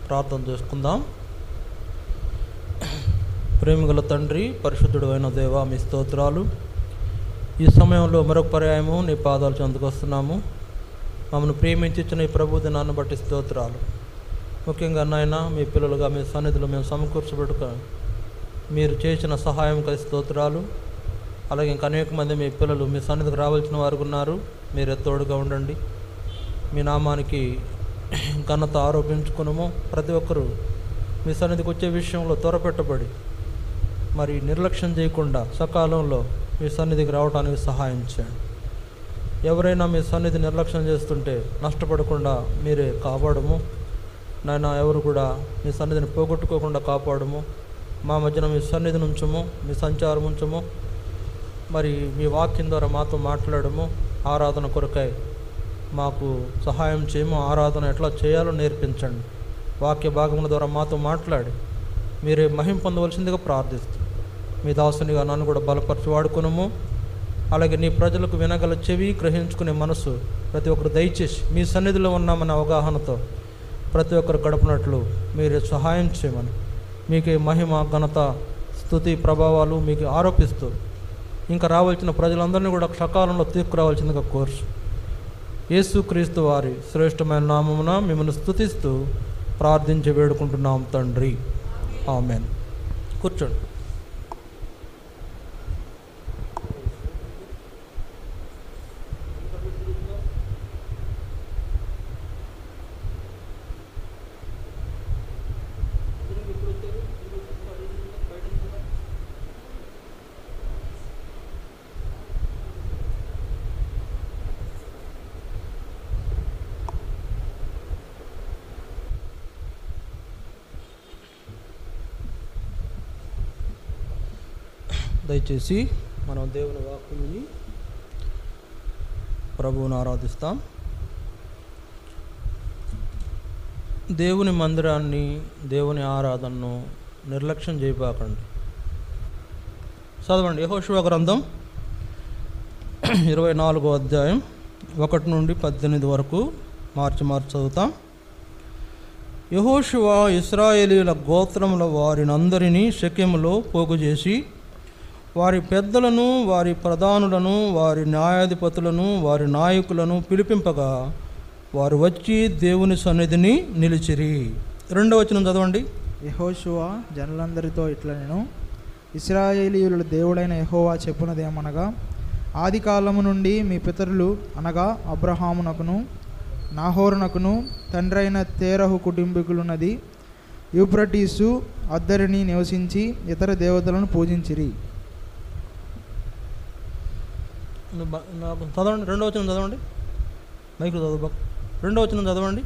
ప్రార్థన చేసుకుందాం. ప్రేమగల తండ్రి, పరిశుద్ధుడు అయిన దేవా, మీ స్తోత్రాలు. ఈ సమయంలో మరొక పర్యాయము నీ పాదాలు చెందుకొస్తున్నాము. మమ్మల్ని ప్రేమించిన ఈ ప్రభు దినాన్ని బట్టి స్తోత్రాలు. ముఖ్యంగా నాయన, మీ పిల్లలుగా మీ సన్నిధిలో మేము సమకూర్చబడుక మీరు చేసిన సహాయంకై స్తోత్రాలు. అలాగే ఇంకా అనేక మంది మీ పిల్లలు మీ సన్నిధికి రావాల్సిన వారు ఉన్నారు. మీరే తోడుగా ఉండండి. మీ నామానికి ఘనత ఆరోపించుకున్నాము. ప్రతి ఒక్కరూ మీ సన్నిధికి వచ్చే విషయంలో త్వరపెట్టబడి మరి నిర్లక్ష్యం చేయకుండా సకాలంలో మీ సన్నిధికి రావడానికి సహాయం చేయండి. ఎవరైనా మీ సన్నిధి నిర్లక్ష్యం చేస్తుంటే నష్టపడకుండా మీరే కాపాడము నాయన. ఎవరు కూడా మీ సన్నిధిని పోగొట్టుకోకుండా కాపాడము. మా మధ్యన మీ సన్నిధిని ఉంచము, మీ సంచారం ఉంచము. మరి మీ వాక్యం ద్వారా మాతో మాట్లాడము. ఆరాధన కొరకై మాకు సహాయం చేయము. ఆరాధన ఎట్లా చేయాలో నేర్పించండి. వాక్య భాగముల ద్వారా మాతో మాట్లాడి మీరే మహిమ పొందవలసిందిగా ప్రార్థిస్తూ మీ దాసునిగా నన్ను కూడా బలపరిచి వాడుకునము. అలాగే నీ ప్రజలకు వినగల చెవి, గ్రహించుకునే మనసు ప్రతి ఒక్కరు దయచేసి మీ సన్నిధిలో ఉన్నామన్న అవగాహనతో ప్రతి ఒక్కరు గడపనట్లు మీరే సహాయం చేయమని మీకే మహిమ, ఘనత, స్తుతి, ప్రభావాలు మీకు ఆరోపిస్తూ ఇంకా రావాల్సిన ప్రజలందరినీ కూడా సకాలంలో తీసుకురావాల్సిందిగా కోర్సు యేసుక్రీస్తు వారి శ్రేష్టమైన నామమున మిమ్మల్ని స్తుతిస్తూ ప్రార్థించి వేడుకుంటున్నాం తండ్రి. ఆమెన్. కూర్చోండి. దయచేసి మనం దేవుని వాక్యాన్ని ప్రభువును ఆరాధిస్తాం. దేవుని మందిరాన్ని, దేవుని ఆరాధనను నిర్లక్ష్యం చేయబాకండి. చదవండి. యెహోషువ గ్రంథం 24వ అధ్యాయం 1 నుండి 18 వరకు మార్చి చదువుతాం. యెహోషువ ఇశ్రాయేలీయుల గోత్రముల వారినందరినీ షెకెములో పోగు చేసి వారి పెద్దలను, వారి ప్రధానులను, వారి న్యాయాధిపతులను, వారి నాయకులను పిలిపింపగా వారు వచ్చి దేవుని సన్నిధిని నిలిచిరి. 2వ వచనం చదవండి. యెహోషువ జనులందరితో ఇట్లా, నేను ఇశ్రాయేలీయుల దేవుడైన యెహోవా చెప్పునదేమనగా, ఆది కాలము నుండి మీ పితరులు అనగా అబ్రహామునకును నాహోరునకును తండ్రైన తేరహు కుటుంబీకులున్నది యూఫ్రటీసు అద్దరిని నివసించి ఇతర దేవతలను పూజించిరి. చదవండి. 2వ వచనం చదవండి. మైకు చదువు. 2వ వచనం చదవండి.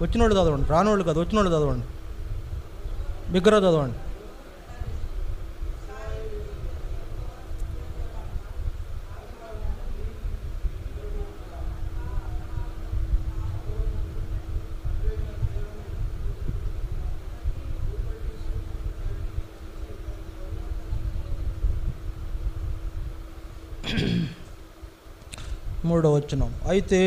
వచ్చినోళ్ళు చదవండి, రానోళ్ళు కాదు, వచ్చినోళ్ళు చదవండి. బిగ్గరగా చదవండి. మూడవ వచనం. అయితే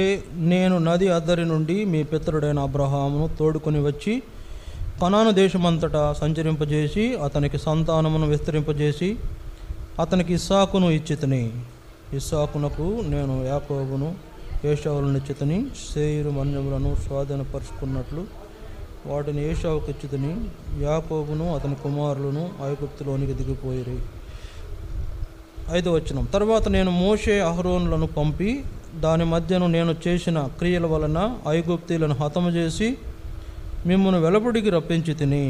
నేను నది అద్దరి నుండి మీ పితరుడైన అబ్రహామును తోడుకొని వచ్చి కనాను దేశమంతటా సంచరింపజేసి అతనికి సంతానమును విస్తరింపజేసి అతనికి ఇస్సాకును ఇచ్చితిని. ఇస్సాకునకు నేను యాకోబును ఏశావులను ఇచ్చితిని. శేయీరు మన్యములను స్వాధీనపరుచుకున్నట్లు వాటిని ఏశావుకు ఇచ్చితిని. యాకోబును అతని కుమారులను ఐగుప్తులోనికి దిగిపోయిరి. 5వ వచనం. తర్వాత నేను మోషే అహరోనులను పంపి దాని మధ్యను నేను చేసిన క్రియల వలన ఐగుప్తీలను హతము చేసి మిమ్మల్ని వెలుపడికి రప్పించి తిని.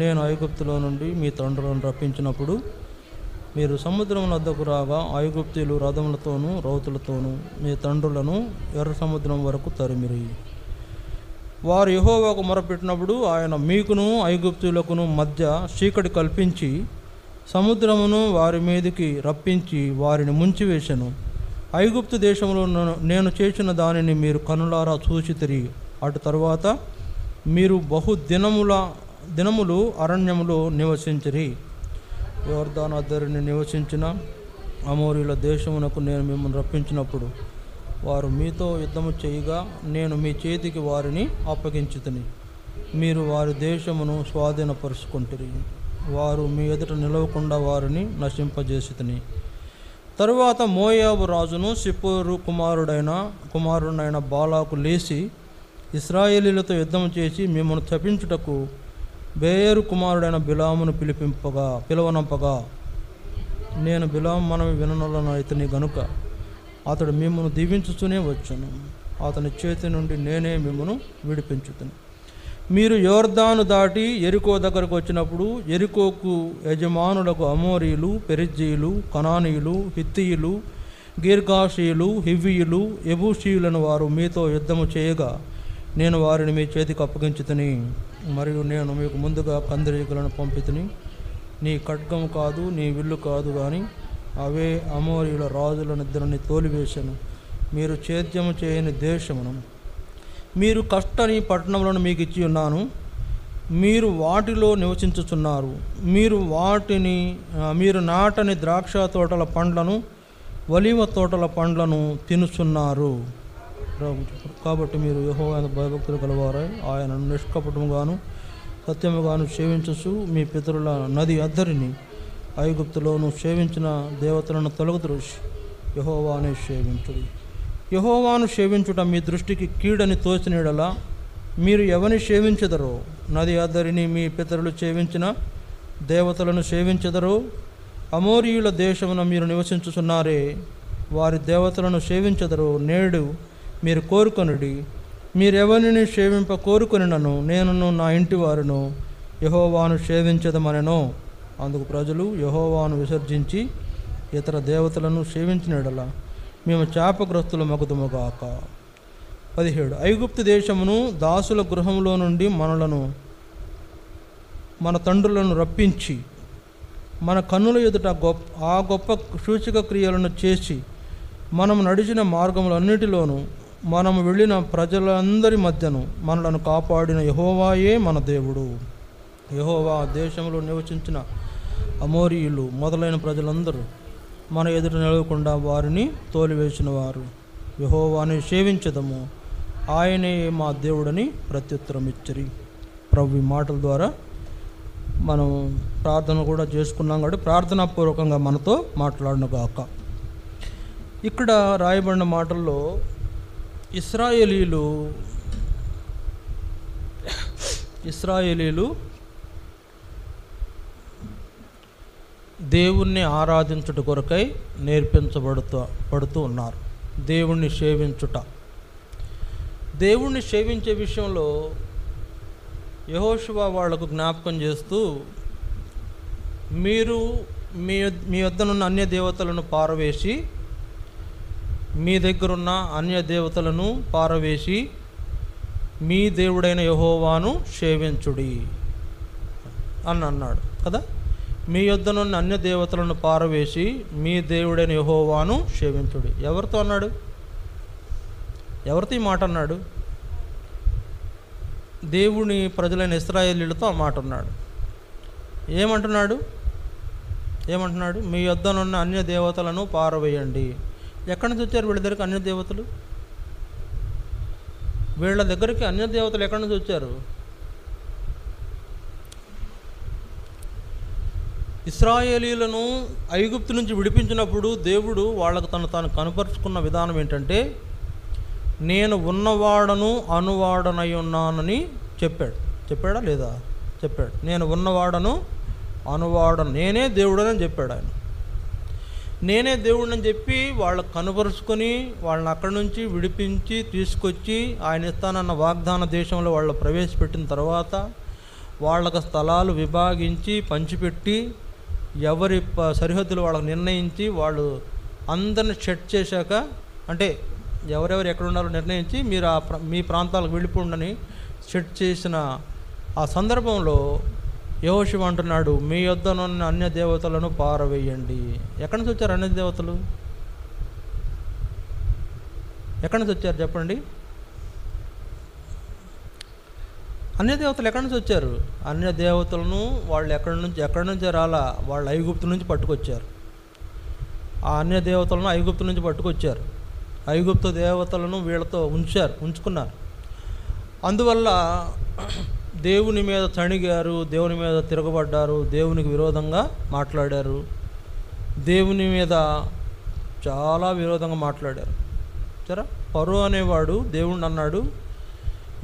నేను ఐగుప్తులో నుండి మీ తండ్రులను రప్పించినప్పుడు మీరు సముద్రం వద్దకు రాగా ఐగుప్తీలు రథములతోనూ రౌతులతోనూ మీ తండ్రులను ఎర్ర సముద్రం వరకు తరిమిరి. వారు యెహోవాకు మొరపెట్టినప్పుడు ఆయన మీకును ఐగుప్తీయులకును మధ్య చీకటి కల్పించి సముద్రమును వారి మీదికి రప్పించి వారిని ముంచివేశను. ఐగుప్తు దేశంలో నేను చేసిన దానిని మీరు కనులారా చూచితిరి. అటు తరువాత మీరు దినములు అరణ్యములో నివసించిరి. యోర్దాను అద్దరిని నివసించిన అమోరీల దేశమునకు నేను మిమ్మల్ని రప్పించినప్పుడు వారు మీతో యుద్ధము చేయగా నేను మీ చేతికి వారిని అప్పగించితిని. మీరు వారి దేశమును స్వాధీనపరుచుకుంటురి. వారు మీ ఎదుట నిలవకుండా వారిని నశింపజేసితిని. తరువాత మోయాబు రాజును సిప్పోరు కుమారుడైన బాలాకు లేచి ఇశ్రాయేలీలతో యుద్ధం చేసి మిమ్మల్ని తప్పించుటకు బేయేరు కుమారుడైన బిలామును పిలవనంపగా, నేను బిలాము మనవి విననొల్లను ఇతని గనుక అతడు మిమ్మల్ని దీవించుతూనే వచ్చును. అతని చేతి నుండి నేనే మిమ్మల్ని విడిపించుతును. మీరు యోర్దాను దాటి ఎరికో దగ్గరకు వచ్చినప్పుడు ఎరికోకు యజమానులకు అమోరీలు, పెరిజ్జీయులు, కనానీయులు, హిత్తీయులు, గీర్గాషీయులు, హివ్వీయులు, యెబూసీయులను వారు మీతో యుద్ధము చేయగా నేను వారిని మీ చేతికి అప్పగించుతుని. మరియు నేను మీకు ముందుగా కందిరీగలను పంపితిని. నీ ఖడ్గము కాదు, నీ విల్లు కాదు, కానీ అవే అమోరీయుల రాజులనిద్దరిని తోలివేశాను. మీరు ఛేద్యము చేయని దేశమును, మీరు కష్టని పట్టణములను మీకు ఇచ్చి ఉన్నాను. మీరు వాటిలో నివసించుచున్నారు. మీరు నాటని ద్రాక్ష తోటల పండ్లను, ఒలీవ తోటల పండ్లను తినుచున్నారు. కాబట్టి మీరు యెహోవా భయభక్తులు గలవారై ఆయనను నిష్కపటముగాను సత్యముగాను సేవించుచు మీ పితరుల నది అద్దరిని ఐగుప్తులోను సేవించిన దేవతలను తొలగద్రోసి యెహోవానే సేవించుడి. యెహోవాను సేవించుట మీ దృష్టికి కీడని తోచినడలా మీరు ఎవరిని సేవించెదరో, నది అద్దరిని మీ పితరులు సేవించిన దేవతలను సేవించెదరో, అమోరీయుల దేశమున మీరు నివసించుచున్నారే వారి దేవతలను సేవించెదరో నేడు మీరు కోరుకొనుడి. మీరెవరిని సేవింప కోరుకొనినను నేనును నా ఇంటి వారును యెహోవాను సేవించదమనెను. అందుకు ప్రజలు యెహోవాను విసర్జించి ఇతర దేవతలను సేవించినడలా మేము శాపగ్రస్తుల మగుదుముగాక. 17 ఐగుప్తు దేశమును దాసుల గృహంలో నుండి మన తండ్రులను రప్పించి మన కన్నుల ఎదుట గొప్ప సూచక క్రియలను చేసి మనం నడిచిన మార్గములన్నిటిలోనూ మనము వెళ్ళిన ప్రజలందరి మధ్యను మనలను కాపాడిన యెహోవాయే మన దేవుడు. యెహోవా దేశంలో నివసించిన అమోరీయులు మొదలైన ప్రజలందరూ మన ఎదుట నిలవకుండా వారిని తోలివేసిన వారు. యెహోవాని సేవించదము, ఆయనే మా దేవుడని ప్రత్యుత్తరం ఇచ్చిరి. ప్రభు ఈ మాటల ద్వారా మనం ప్రార్థన కూడా చేసుకున్నాం కాబట్టి ప్రార్థనాపూర్వకంగా మనతో మాట్లాడనుగాక. ఇక్కడ రాయబడిన మాటల్లో ఇశ్రాయేలీలు దేవుణ్ణి ఆరాధించుట కొరకై పడుతూ ఉన్నారు. దేవుణ్ణి సేవించుట, దేవుణ్ణి సేవించే విషయంలో యెహోషువ వాళ్లకు జ్ఞాపకం చేస్తూ, మీరు మీ వద్దనున్న అన్య దేవతలను పారవేసి, మీ దగ్గరున్న అన్య దేవతలను పారవేసి మీ దేవుడైన యెహోవాను సేవించుడి అని అన్నాడు కదా. మీ యొద్దనున్న అన్య దేవతలను పారవేసి మీ దేవుడైన యెహోవాను సేవించుడి. ఎవరితో అన్నాడు? ఎవరితో ఈ మాట అన్నాడు? దేవుని ప్రజలైన ఇశ్రాయేలీయులతో ఆ మాట అన్నాడు. ఏమంటున్నాడు? మీ యొద్దనున్న అన్య దేవతలను పారవేయండి. ఎక్కడి నుంచి వచ్చారు వీళ్ళ దగ్గరికి అన్య దేవతలు? ఎక్కడి నుంచి వచ్చారు? ఇశ్రాయేలీయులను ఐగుప్తు నుంచి విడిపించినప్పుడు దేవుడు వాళ్ళకు తాను కనపరుచుకున్న విధానం ఏంటంటే, నేను ఉన్నవాడను అనువాడనై ఉన్నానని చెప్పాడు. చెప్పాడా లేదా? చెప్పాడు. నేను ఉన్నవాడను అనువాడను, నేనే దేవుడని చెప్పాడు ఆయన. నేనే దేవుడిని చెప్పి వాళ్ళకు కనపరుచుకొని వాళ్ళని అక్కడి నుంచి విడిపించి తీసుకొచ్చి ఆయన ఇస్తానన్న వాగ్దాన దేశంలో వాళ్ళు ప్రవేశపెట్టిన తర్వాత వాళ్ళకు స్థలాలు విభాగించి పంచిపెట్టి ఎవరి సరిహద్దులు వాళ్ళకు నిర్ణయించి వాళ్ళు అందరిని సెట్ చేశాక, అంటే ఎవరెవరు ఎక్కడ ఉన్నారో నిర్ణయించి మీరు మీ ప్రాంతాలకు వెళ్ళిపోండని సెట్ చేసిన ఆ సందర్భంలో యెహోషువ అంటున్నాడు, మీ యొద్దనున్న అన్య దేవతలను పారవేయండి. ఎక్కడి నుంచి వచ్చారు అన్య దేవతలు? ఎక్కడి నుంచి వచ్చారు చెప్పండి? అన్య దేవతలు ఎక్కడి నుంచి వచ్చారు? అన్య దేవతలను వాళ్ళు ఎక్కడి నుంచి రాలా, వాళ్ళు ఐగుప్తు నుంచి పట్టుకొచ్చారు. ఆ అన్య దేవతలను ఐగుప్తు నుంచి పట్టుకొచ్చారు. ఐగుప్తు దేవతలను వీళ్ళతో ఉంచుకున్నారు. అందువల్ల దేవుని మీద తణిగారు, దేవుని మీద తిరగబడ్డారు, దేవునికి విరోధంగా మాట్లాడారు, దేవుని మీద చాలా విరోధంగా మాట్లాడారు. సరే, ఫరో అనేవాడు దేవుణ్ణి అన్నాడు,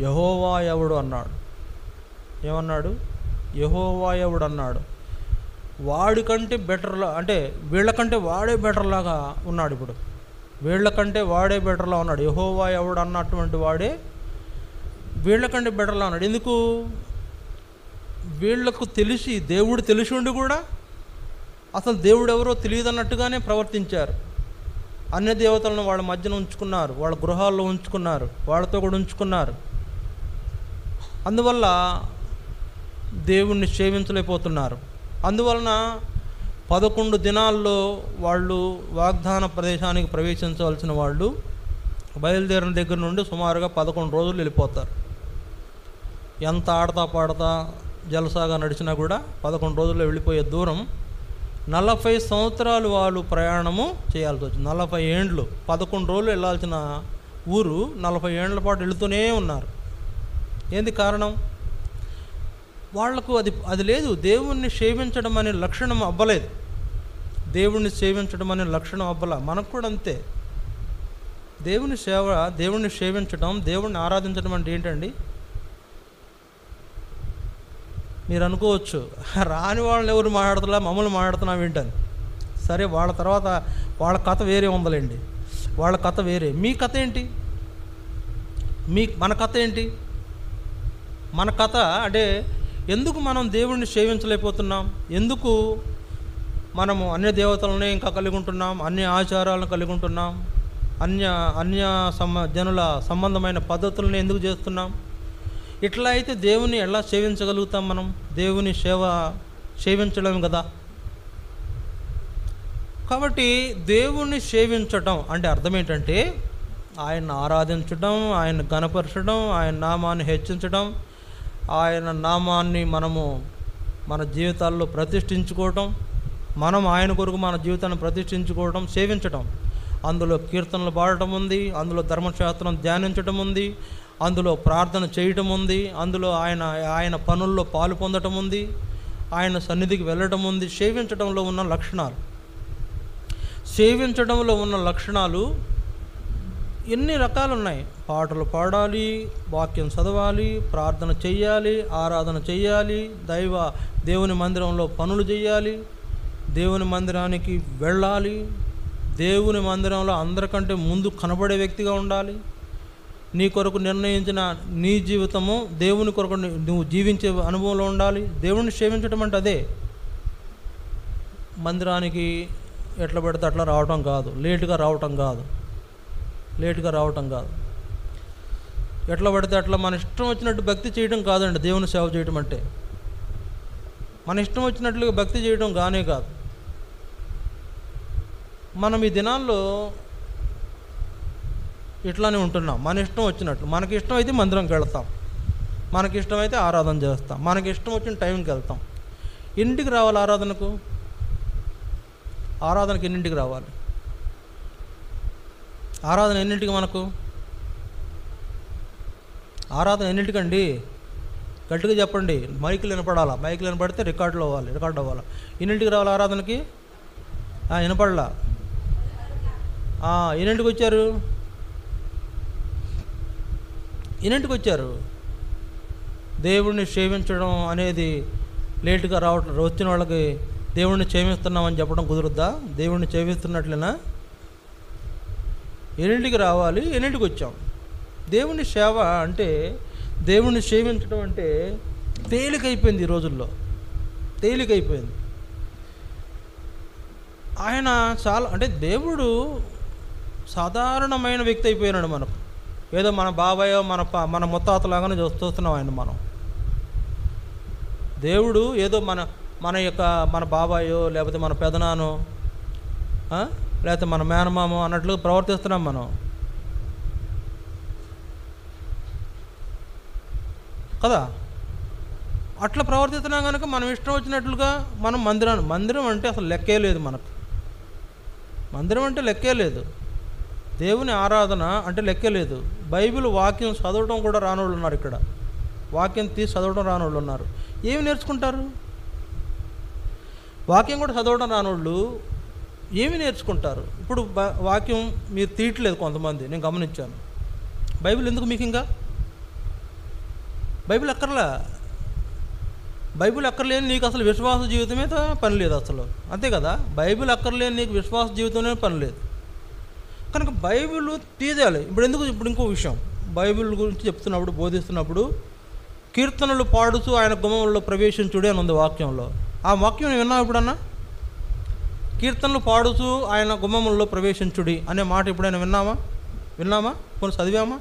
యెహోవా ఎవడు అన్నాడు. ఏమన్నాడు? యెహోవా ఎవడు అన్నాడు. వాడికంటే బెటర్లా, అంటే వీళ్ళకంటే వాడే బెటర్లాగా ఉన్నాడు. ఇప్పుడు వీళ్ళకంటే వాడే బెటర్లా ఉన్నాడు. యెహోవా ఎవడు అన్నటువంటి వాడే వీళ్ళకంటే బెటర్లా ఉన్నాడు. ఎందుకు? వీళ్ళకు తెలిసి, దేవుడు తెలిసి ఉండి కూడా అసలు దేవుడు ఎవరో తెలియదన్నట్టుగానే ప్రవర్తించారు. అన్య దేవతలను వాళ్ళ మధ్యన ఉంచుకున్నారు, వాళ్ళ గృహాల్లో ఉంచుకున్నారు, వాళ్ళతో కూడా ఉంచుకున్నారు. అందువల్ల దేవుణ్ణి సేవించలేకపోతున్నారు. అందువలన 11 దినాల్లో వాళ్ళు వాగ్దాన ప్రదేశానికి ప్రవేశించవలసిన వాళ్ళు బయలుదేరిన దగ్గర నుండి సుమారుగా 11 రోజులు వెళ్ళిపోతారు. ఎంత ఆడతా పాడతా జలసాగా నడిచినా కూడా 11 రోజుల్లో వెళ్ళిపోయే దూరం 40 సంవత్సరాలు వాళ్ళు ప్రయాణము చేయాల్సి వచ్చింది. 40 ఏండ్లు 11 రోజులు వెళ్ళాల్సిన ఊరు 40 ఏండ్ల పాటు వెళుతూనే ఉన్నారు. ఏంది కారణం? వాళ్లకు అది లేదు. దేవుణ్ణి సేవించడం అనే లక్షణం అవ్వలేదు. దేవుణ్ణి సేవించడం అనే లక్షణం అవ్వల. మనకు కూడా అంతే. దేవుని సేవ, దేవుణ్ణి సేవించడం, దేవుణ్ణి ఆరాధించడం అంటే ఏంటండి? మీరు అనుకోవచ్చు, రాని వాళ్ళని ఎవరు మాట్లాడుతున్నా, మమ్మల్ని మాట్లాడుతున్నాం ఏంటని. సరే, వాళ్ళ తర్వాత వాళ్ళ కథ వేరే ఉందలేండి, వాళ్ళ కథ వేరే. మీ కథ ఏంటి? మన కథ ఏంటి? మన కథ అంటే ఎందుకు మనం దేవుణ్ణి సేవించలేకపోతున్నాం? ఎందుకు మనము అన్య దేవతలనే ఇంకా కలిగి ఉంటున్నాం, అన్య ఆచారాలను కలిగి ఉంటున్నాం, అన్య జనుల సంబంధమైన పద్ధతులను ఎందుకు చేస్తున్నాం? ఇట్లా అయితే దేవుని ఎలా సేవించగలుగుతాం మనం? దేవుని సేవించడం కదా. కాబట్టి దేవుణ్ణి సేవించటం అంటే అర్థం ఏంటంటే ఆయన్ని ఆరాధించడం, ఆయన ఘనపరచడం, ఆయన నామాన్ని హెచ్చించడం, ఆయన నామాన్ని మనము మన జీవితాల్లో ప్రతిష్ఠించుకోవటం, మనం ఆయన కొరకు మన జీవితాన్ని ప్రతిష్ఠించుకోవటం, సేవించటం. అందులో కీర్తనలు పాడటం ఉంది, అందులో ధర్మశాస్త్రం ధ్యానించటం ఉంది, అందులో ప్రార్థన చేయటం ఉంది, అందులో ఆయన పనుల్లో పాలు పొందటం ఉంది, ఆయన సన్నిధికి వెళ్ళటం ఉంది. సేవించడంలో ఉన్న లక్షణాలు, సేవించడంలో ఉన్న లక్షణాలు ఎన్ని రకాలు ఉన్నాయి. పాటలు పాడాలి, వాక్యం చదవాలి, ప్రార్థన చెయ్యాలి, ఆరాధన చెయ్యాలి, దేవుని మందిరంలో పనులు చేయాలి, దేవుని మందిరానికి వెళ్ళాలి, దేవుని మందిరంలో అందరికంటే ముందు కనబడే వ్యక్తిగా ఉండాలి. నీ కొరకు నిర్ణయించిన నీ జీవితము దేవుని కొరకు నువ్వు జీవించే అనుభవంలో ఉండాలి. దేవుణ్ణి సేవించడం అంటే అదే. మందిరానికి ఎట్లా పెడితే అట్లా రావటం కాదు, లేటుగా రావటం కాదు, ఎట్లా పడితే అట్లా మన ఇష్టం వచ్చినట్టు భక్తి చేయడం కాదండి. దేవుని సేవ చేయడం అంటే మన ఇష్టం వచ్చినట్లుగా భక్తి చేయడం కానే కాదు. మనం ఈ దినాల్లో ఇట్లానే ఉంటున్నాం. మన ఇష్టం వచ్చినట్లు, మనకి ఇష్టం అయితే మందిరంకి వెళ్తాం, మనకి ఇష్టమైతే ఆరాధన చేస్తాం, మనకి ఇష్టం వచ్చిన టైంకి వెళ్తాం. ఎన్నింటికి రావాలి ఆరాధనకు? ఆరాధనకి ఎన్నింటికి రావాలి? ఆరాధన ఎన్నింటికి? మనకు ఆరాధన ఎన్నింటికండి? గట్టిగా చెప్పండి. మైకులు వినపడాలా? మైకులు వినపడితే రికార్డ్ అవ్వాలి. ఎన్నింటికి రావాలి ఆరాధనకి? వినపడలా? ఎన్నింటికి వచ్చారు? ఎన్నింటికి వచ్చారు? దేవుణ్ణి సేవించడం అనేది లేటుగా రావటం. వచ్చిన వాళ్ళకి దేవుణ్ణి సేవిస్తున్నామని చెప్పడం కుదురుద్దా? దేవుణ్ణి సేవిస్తున్నట్లేనా? ఎన్నింటికి రావాలి, ఎన్నింటికి వచ్చాం? దేవుని సేవ అంటే, దేవుణ్ణి సేవించడం అంటే తేలికైపోయింది. ఈ రోజుల్లో తేలికైపోయింది. ఆయన చాలా, అంటే దేవుడు సాధారణమైన వ్యక్తి అయిపోయినాడు మనకు. ఏదో మన బాబాయో మన ముత్తాతలాగానే చూస్తున్నాం ఆయన. మనం దేవుడు ఏదో మన బాబాయో, లేకపోతే మన పెదనానో, లేకపోతే మన మేనమామో అన్నట్లుగా ప్రవర్తిస్తున్నాం మనం కదా. అట్లా ప్రవర్తిస్తున్నాం కనుక మనం ఇష్టం వచ్చినట్లుగా మనం మందిరం అంటే అసలు లెక్కే లేదు మనకు. మందిరం అంటే లెక్కే లేదు. దేవుని ఆరాధన అంటే లెక్కే లేదు. బైబిల్ వాక్యం చదవడం కూడా రానోళ్ళు ఉన్నారు ఇక్కడ. వాక్యం తీసి చదవడం రానోళ్ళు ఉన్నారు. ఏమి నేర్చుకుంటారు? వాక్యం కూడా చదవడం రానోళ్ళు ఏమి నేర్చుకుంటారు? ఇప్పుడు వాక్యం మీరు తీయట్లేదు కొంతమంది, నేను గమనించాను. బైబిల్ ఎందుకు మీకు? ఇంకా బైబిల్ అక్కర్లేని నీకు అసలు విశ్వాస జీవితమే పని లేదు అసలు, అంతే కదా? బైబిల్ అక్కర్లేని నీకు విశ్వాస జీవితమే పని లేదు కనుక బైబిల్ తీయాలి. ఇప్పుడు ఇంకో విషయం, బైబిల్ గురించి చెప్తున్నప్పుడు, బోధిస్తున్నప్పుడు కీర్తనలు పాడుతూ ఆయన గుమ్మంలో ప్రవేశించుడి అని ఉంది వాక్యంలో. ఆ వాక్యం విన్నావు ఎప్పుడన్నా? కీర్తనలు పాడుతూ ఆయన గుమ్మంలో ప్రవేశించుడి అనే మాట ఎప్పుడైనా విన్నామా? కొన్ని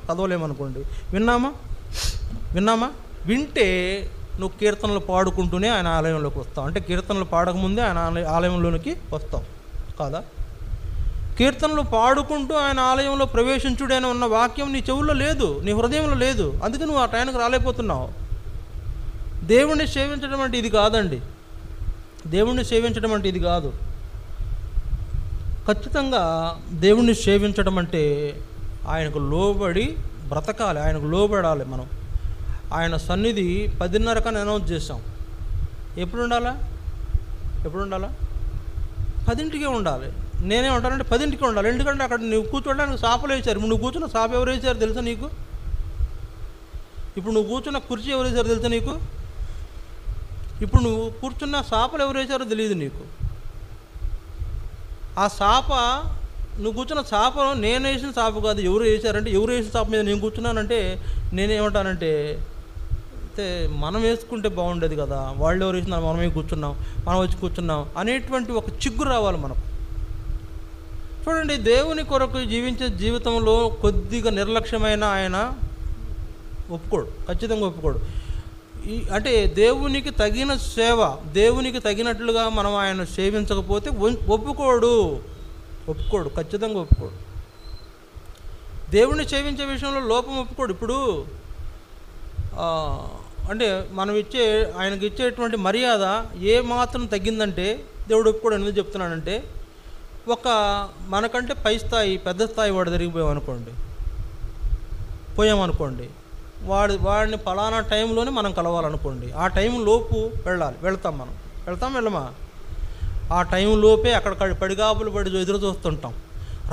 చదవలేమనుకోండి. విన్నామా? వింటే నువ్వు కీర్తనలు పాడుకుంటూనే ఆయన ఆలయంలోకి వస్తావు. అంటే కీర్తనలు పాడకముందే ఆయన ఆలయంలోనికి వస్తావు కాదా? కీర్తనలు పాడుకుంటూ ఆయన ఆలయంలో ప్రవేశించుడు అని ఉన్న వాక్యం నీ చెవుల్లో లేదు, నీ హృదయంలో లేదు. అందుకే నువ్వు ఆ టైంకి రాలేకపోతున్నావు. దేవుణ్ణి సేవించడం అంటే ఇది కాదండి. దేవుణ్ణి సేవించడం అంటే ఇది కాదు. ఖచ్చితంగా దేవుణ్ణి సేవించడం అంటే ఆయనకు లోబడి బ్రతకాలి, ఆయనకు లోబడాలి. మనం ఆయన సన్నిధి 10:30 అనౌన్స్ చేసాం. ఎప్పుడు ఉండాలా? 10ంటికే ఉండాలి. నేనేమంటానంటే 10ంటికే ఉండాలి. ఎందుకంటే అక్కడ నువ్వు కూర్చోడానికి సాపలు వేశారు. నువ్వు కూర్చున్న సాప ఎవరు వేశారు తెలుసా నీకు? ఇప్పుడు నువ్వు కూర్చున్న కుర్చీ ఎవరు వేశారు తెలుసా నీకు? ఇప్పుడు నువ్వు కూర్చున్న సాపలు ఎవరు వేశారో తెలియదు నీకు. ఆ సాప, నువ్వు కూర్చున్న సాప నేను వేసిన సాప కాదు, ఎవరు వేశారంటే ఎవరు వేసిన సాప మీద నేను కూర్చున్నానంటే నేనేమంటానంటే మనం వేసుకుంటే బాగుండేది కదా, వాళ్ళు ఎవరు వేసినా మనమే కూర్చున్నాం, మనం వచ్చి కూర్చున్నాం అనేటువంటి ఒక చిగ్గు రావాలి మనకు. చూడండి, దేవుని కొరకు జీవించే జీవితంలో కొద్దిగా నిర్లక్ష్యమైన ఆయన ఒప్పుకోడు, ఖచ్చితంగా ఒప్పుకోడు. అంటే దేవునికి తగిన సేవ, దేవునికి తగినట్లుగా మనం ఆయన సేవించకపోతే ఒప్పుకోడు, ఖచ్చితంగా ఒప్పుకోడు. దేవుణ్ణి సేవించే విషయంలో లోపం ఒప్పుకోడు. ఇప్పుడు అంటే మనం ఆయనకి ఇచ్చేటువంటి మర్యాద ఏ మాత్రం తగ్గిందంటే దేవుడు ఒప్పుకోడు. ఎందుకు చెప్తున్నానంటే, మనకంటే పై స్థాయి, పెద్ద స్థాయి వాడు పోయామనుకోండి, వాడిని ఫలానా టైంలోనే మనం కలవాలనుకోండి, ఆ టైం లోపు వెళ్ళమా? ఆ టైం లోపే అక్కడ పడిగాపులు పడి ఎదురు చూస్తుంటాం.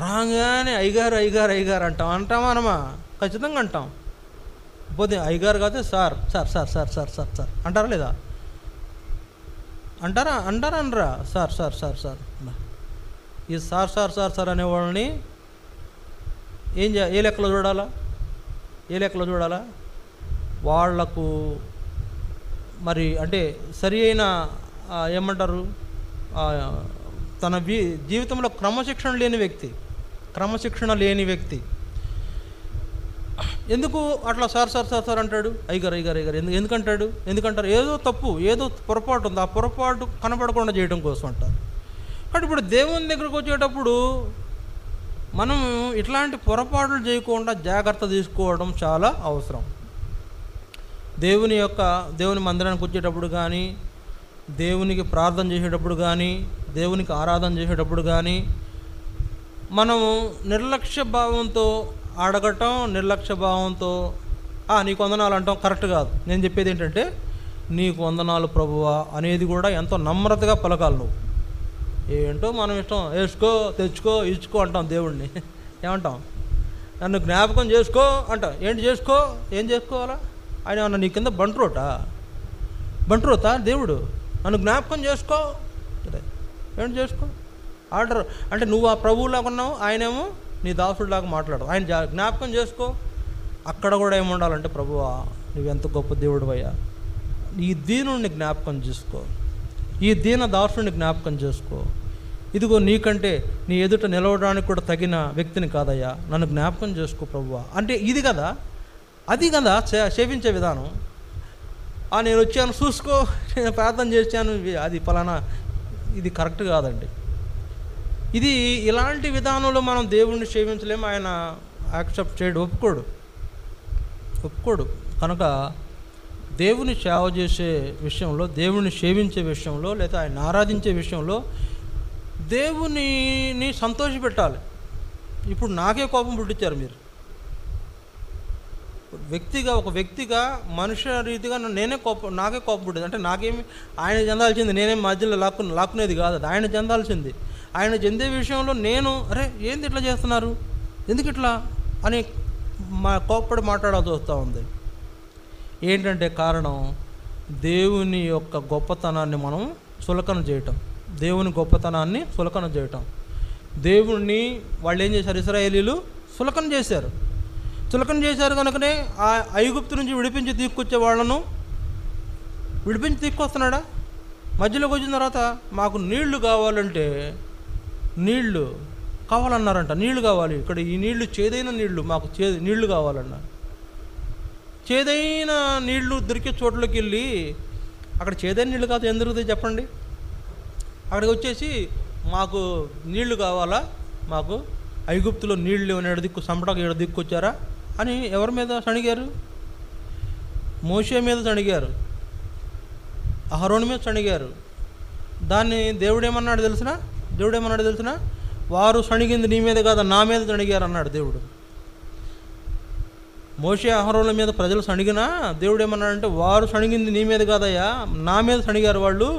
రాగానే అయ్యగారు అంటామా? ఖచ్చితంగా అంటాం. పోతే అయ్యగారు కాదు, సార్ అంటారా లేదా? అంటారా అనరా? సార్ ఈ సార్ అనేవాళ్ళని ఏ లెక్కలో చూడాలా? వాళ్లకు మరి అంటే సరి అయిన ఏమంటారు, తన జీవితంలో క్రమశిక్షణ లేని వ్యక్తి ఎందుకు అట్లా సార్ అంటాడు? అయ్యగారు ఎందుకంటారు? ఏదో తప్పు, ఏదో పొరపాటు ఉంది, ఆ పొరపాటు కనపడకుండా చేయడం కోసం అంటారు. కాబట్టి ఇప్పుడు దేవుని దగ్గరకు వచ్చేటప్పుడు మనం ఇట్లాంటి పొరపాట్లు చేయకుండా జాగ్రత్త తీసుకోవడం చాలా అవసరం. దేవుని మందిరానికి వచ్చేటప్పుడు కానీ, దేవునికి ప్రార్థన చేసేటప్పుడు కానీ, దేవునికి ఆరాధన చేసేటప్పుడు కానీ మనము నిర్లక్ష్య భావంతో అడగటం, నిర్లక్ష్య భావంతో నీకు వందనాలు అంటాం కరెక్ట్ కాదు. నేను చెప్పేది ఏంటంటే, నీకు వందనాలు ప్రభువా అనేది కూడా ఎంతో నమ్రతగా పలకాలి. నువ్వు ఏంటో మనం ఇష్టం, వేసుకో, తెచ్చుకో, ఇచ్చుకో అంటాం దేవుణ్ణి. ఏమంటాం? నన్ను జ్ఞాపకం చేసుకో అంటాం. ఏంటి చేసుకో? ఏం చేసుకోవాలా? ఆయన ఏమన్నా నీ కింద బంట్రోతా దేవుడు? నన్ను జ్ఞాపకం చేసుకో, ఏంటి చేసుకో ఆర్డర్ అంటే నువ్వు ఆ ప్రభువులాగా ఉన్నావు, ఆయనేమో నీ దాసుడిలాగా మాట్లాడవు. ఆయన జ్ఞాపకం చేసుకో. అక్కడ కూడా ఏముండాలంటే, ప్రభువా నువ్వెంత గొప్ప దేవుడు అయ్యా, ఈ దీనుడిని జ్ఞాపకం చేసుకో, ఈ దీన దాసుడిని జ్ఞాపకం చేసుకో. ఇదిగో నీకంటే నీ ఎదుట నిలవడానికి కూడా తగిన వ్యక్తిని కాదయ్యా, నన్ను జ్ఞాపకం చేసుకో ప్రభువా అంటే అది కదా సేవించే విధానం. నేను వచ్చాను చూసుకో, నేను ప్రార్థన చేశాను, అది ఫలానా, ఇది కరెక్ట్ కాదండి. ఇలాంటి విధానంలో మనం దేవుణ్ణి సేవించలేము. ఆయన యాక్సెప్ట్ చేయడు, ఒప్పుకోడు. కనుక దేవుని సేవ చేసే విషయంలో, దేవుని సేవించే విషయంలో, లేదా ఆయన ఆరాధించే విషయంలో దేవునిని సంతోషపెట్టాలి. ఇప్పుడు నాకే కోపం పుట్టించారు మీరు. ఒక వ్యక్తిగా మనుష్య రీతిగా నాకే కోపం పుట్టేది. అంటే నాకేమి ఆయన చెందాల్సింది, నేనేం మధ్యలో లాక్కునేది కాదు, అది ఆయన చెందాల్సింది. ఆయన చెందే విషయంలో నేను అరే ఏంది ఇట్లా చేస్తున్నారు, ఎందుకు ఇట్లా అని కోప్పడి మాట్లాడాల్సి వస్తూ ఉంది. ఏంటంటే కారణం దేవుని యొక్క గొప్పతనాన్ని మనం సులకన చేయటం, దేవుని గొప్పతనాన్ని సులకన చేయటం. దేవుణ్ణి వాళ్ళు ఏం చేశారు, ఇశ్రాయేలీలు సులకన చేశారు కనుకనే ఆ ఐగుప్తు నుంచి విడిపించి తీసుకొచ్చే వాళ్ళను తీసుకొస్తున్నాడా. మధ్యలోకి వచ్చిన తర్వాత మాకు నీళ్లు కావాలంటే నీళ్లు కావాలన్నారంట, నీళ్లు కావాలి, ఇక్కడ ఈ నీళ్లు చేదైన నీళ్లు, మాకు నీళ్లు కావాలన్నారు. చేదైన నీళ్లు దొరికే చోట్లకి వెళ్ళి అక్కడ చేదైన నీళ్ళు కాదు ఏం దొరుకుతాయి చెప్పండి. అక్కడికి వచ్చేసి మాకు నీళ్లు కావాలా, మాకు ఐగుప్తులో నీళ్ళు దిక్కు సంపటకు దిక్కొచ్చారా అని ఎవరి మీద సణిగారు? మోషే మీద సణిగారు, అహరోను మీద సణిగారు. దాన్ని దేవుడేమన్నాడు తెలిసిన వారు సణిగింది నీ మీద కాదా నా మీద సణిగారు అన్నాడు దేవుడు. మోషే అహరోనుల మీద ప్రజలు సణిగినా దేవుడు ఏమన్నాడంటే వారు సణిగింది నీ మీద కాదయ్యా నా మీద సణిగారు వాళ్ళు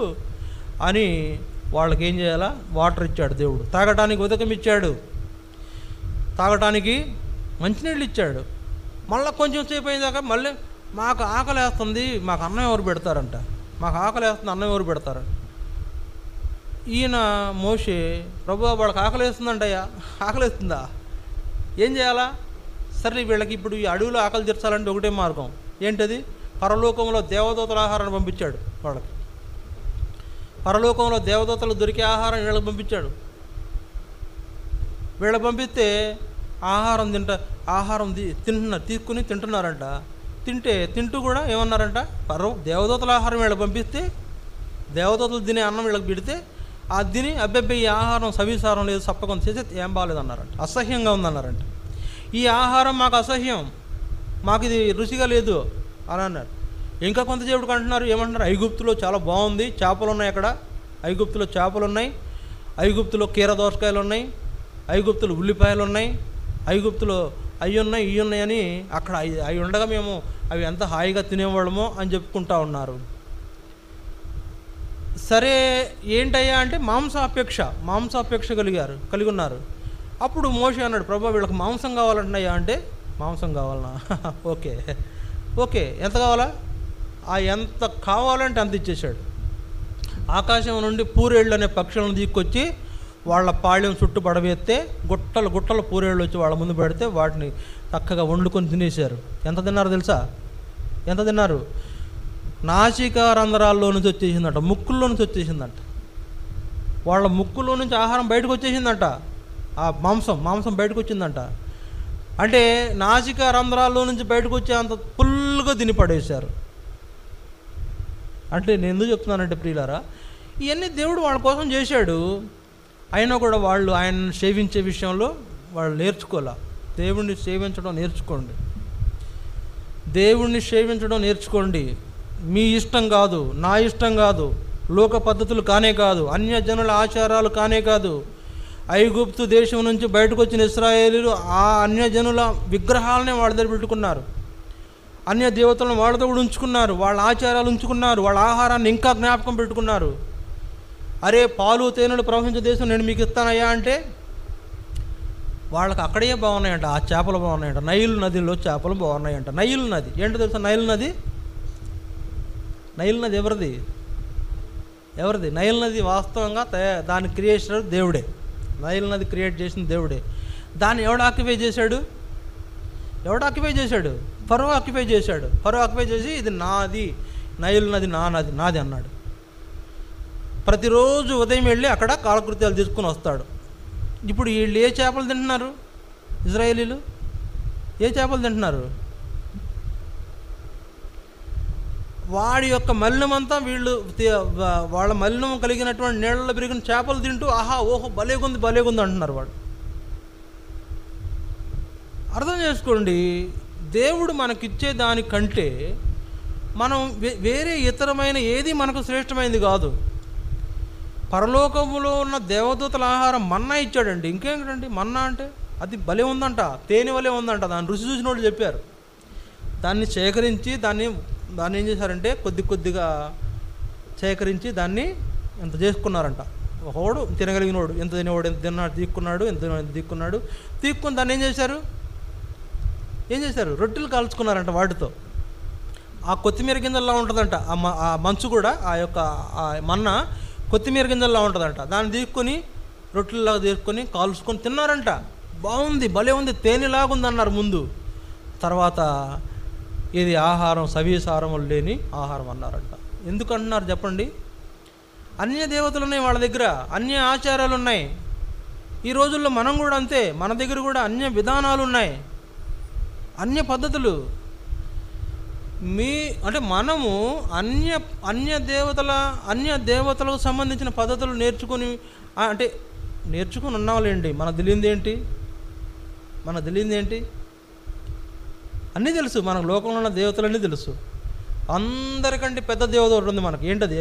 అని వాళ్ళకి ఏం చేయాలా, వాటర్ ఇచ్చాడు దేవుడు, తాగటానికి ఉదకం ఇచ్చాడు, తాగటానికి మంచినీళ్ళు ఇచ్చాడు. మళ్ళీ కొంచెం సేపు అయ్యేదాకా మళ్ళీ మాకు ఆకలి వేస్తుంది, మాకు అన్నం ఎవరు పెడతారంట, మాకు ఆకలి వేస్తుంది అన్నం ఎవరు పెడతారంట. ఈయన మోషే ప్రభువా వాళ్ళకి ఆకలి వేస్తుందంటయ్యా, ఆకలి వేస్తుందా, ఏం చేయాలా, సరే వీళ్ళకి ఇప్పుడు ఈ అడవిలో ఆకలి తీర్చాలంటే ఒకటే మార్గం, ఏంటది, పరలోకంలో దేవదూతల ఆహారాన్ని పంపించాడు వాళ్ళకి. పరలోకంలో దేవదూతలు దొరికే ఆహారం వీళ్ళకి పంపించాడు. వీళ్ళకి పంపిస్తే ఆహారం తీసుకుని తింటున్నారంట. తింటూ కూడా ఏమన్నారంట, దేవదూతల ఆహారం వీళ్ళకి పంపిస్తే దేవదూతలు తినే అన్నం వీళ్ళకి పెడితే ఆ తిని అబ్బెబ్బే ఈ ఆహారం సవిసారం లేదు, సప్పకం చేసి ఏం బాగాలేదన్నారంట, అసహ్యంగా ఉందన్నారంట. ఈ ఆహారం మాకు అసహ్యం, మాకు ఇది రుచిగా లేదు అని అన్నారు. ఇంకా కొంతసేపుడు అంటున్నారు, ఏమంటున్నారు, ఐగుప్తులో చాలా బాగుంది, చేపలు ఉన్నాయి, అక్కడ ఐగుప్తులో చేపలు ఉన్నాయి, ఐగుప్తులో కీర దోసకాయలు ఉన్నాయి, ఐగుప్తులో ఉల్లిపాయలు ఉన్నాయి, ఐగుప్తులో అవి ఉన్నాయి ఇవి ఉన్నాయని అక్కడ అవి ఉండగా మేము అవి ఎంత హాయిగా తినేవాళ్ళమో అని చెప్పుకుంటా ఉన్నారు. సరే ఏంటయ్యా అంటే మాంసాపేక్ష కలిగి ఉన్నారు. అప్పుడు మోషే అన్నాడు, ప్రభా వీళ్ళకి మాంసం కావాలంటున్నాయా అంటే, మాంసం కావాలన్నా ఓకే ఎంత కావాలా, ఎంత కావాలంటే అంత ఇచ్చేసాడు. ఆకాశం నుండి పూరేళ్ళు అనే పక్షులను తీసుకొచ్చి వాళ్ళ పాళ్యం చుట్టూ పడవేస్తే గుట్టలు పూరేళ్ళు వచ్చి వాళ్ళ ముందు పెడితే వాటిని చక్కగా వండుకొని తినేశారు. ఎంత తిన్నారో తెలుసా, ఎంత తిన్నారు, నాసికా రంధ్రాల్లో నుంచి వచ్చేసిందంట, ముక్కుల్లో నుంచి వచ్చేసిందంట, వాళ్ళ ముక్కులో నుంచి ఆహారం బయటకు వచ్చేసిందంట, ఆ మాంసం బయటకు వచ్చిందంట. అంటే నాసికా రంధ్రాల్లో నుంచి బయటకు వచ్చే అంత ఫుల్గా తిని పడేశారు. అంటే నేను ఎందుకు చెప్తున్నానంటే ప్రియులారా, ఇవన్నీ దేవుడు వాళ్ళ కోసం చేశాడు. అయినా కూడా వాళ్ళు ఆయనను సేవించే విషయంలో వాళ్ళు నేర్చుకోలే. దేవుణ్ణి సేవించడం నేర్చుకోండి, దేవుణ్ణి సేవించడం నేర్చుకోండి. మీ ఇష్టం కాదు, నా ఇష్టం కాదు, లోక పద్ధతులు కానే కాదు, అన్యజనుల ఆచారాలు కానే కాదు. ఐగుప్తు దేశం నుంచి బయటకు వచ్చిన ఇశ్రాయేలీలు ఆ అన్యజనుల విగ్రహాలనే వాళ్ళ దగ్గర పెట్టుకున్నారు, అన్య దేవతలను వాళ్ళతో కూడా ఉంచుకున్నారు, వాళ్ళ ఆచారాలు ఉంచుకున్నారు, వాళ్ళ ఆహారాన్ని ఇంకా జ్ఞాపకం పెట్టుకున్నారు. అరే పాలు తేనెలు ప్రవహించే దేశం నేను మీకు ఇస్తానయ్యా అంటే వాళ్ళకి అక్కడే బాగున్నాయంట, ఆ చేపలు బాగున్నాయంట, నైల్ నదిలో చేపలు బాగున్నాయంట. నైల్ నది ఏంటో తెలుసా, నైల్ నది ఎవరిది, నైల్ నది వాస్తవంగా దాని క్రియేషన్ దేవుడే, నైల్ నది క్రియేట్ చేసిన దేవుడే. దాన్ని ఎవడు ఆక్యుపై చేశాడు, ఫరో ఆక్యుపై చేశాడు. ఫరో ఆక్యుపై చేసి ఇది నాది, నైల్ నది నాది అన్నాడు. ప్రతిరోజు ఉదయం వెళ్ళి అక్కడ కాలకృత్యాలు తీసుకుని వస్తాడు. ఇప్పుడు వీళ్ళు ఏ చేపలు తింటున్నారు, ఇజ్రాయేలీలు ఏ చేపలు తింటున్నారు, వాడి యొక్క మలినమంతా వీళ్ళు వాళ్ళ మలినం కలిగినటువంటి నీళ్ళలో పెరిగిన చేపలు తింటూ ఓహో భలేగుంది అంటున్నారు. వాడు అర్థం చేసుకోండి, దేవుడు మనకిచ్చే దానికంటే మనం వేరే ఇతరమైన ఏది మనకు శ్రేష్టమైనది కాదు. పరలోకములో ఉన్న దేవదూతల ఆహారం మన్నా ఇచ్చాడండి. ఇంకేంటండి మన్నా అంటే అది భలే ఉందంట, తేనె వలే ఉందంట. దాని రుచి చూసిన వాళ్ళు చెప్పారు. దాన్ని సేకరించి దాన్ని ఏం చేశారంటే కొద్దిగా సేకరించి దాన్ని ఎంత చేసుకున్నారంట. ఒకడు తినగలిగినోడు ఎంత తినేవాడు ఎంత తిన్నాడు తీక్కున్నాడు, ఎంత తీక్కున్నాడు. తీక్కుని దాన్ని ఏం చేశారు రొట్టెలు కాల్చుకున్నారంట వాటితో. ఆ కొత్తిమీర గింజల్లా ఉంటుందంట ఆ మంచు కూడా, ఆ యొక్క మన్న కొత్తిమీర గింజల్లా ఉంటుందంట. దాన్ని తీసుకొని రొట్టెల్లాగా తీసుకొని కాల్చుకొని తిన్నారంట. బాగుంది, భలే ఉంది, తేనెలాగుంది అన్నారు ముందు. తర్వాత ఇది ఆహారం సవిసారములు లేని ఆహారం అన్నారంట. ఎందుకు అంటున్నారు చెప్పండి? అన్య దేవతలు ఉన్నాయి వాళ్ళ దగ్గర, అన్య ఆచారాలు ఉన్నాయి. ఈ రోజుల్లో మనం కూడా అంతే, మన దగ్గర కూడా అన్య విధానాలు ఉన్నాయి, అన్య పద్ధతులు. అంటే మనము అన్య దేవతలకు సంబంధించిన పద్ధతులు నేర్చుకొని ఉన్నావాలేండి. మనకు తెలియంది ఏంటి? అన్నీ తెలుసు మనకు. లోకంలో ఉన్న దేవతలన్నీ తెలుసు. అందరికంటే పెద్ద దేవత ఒకటి ఉంది మనకి. ఏంటది?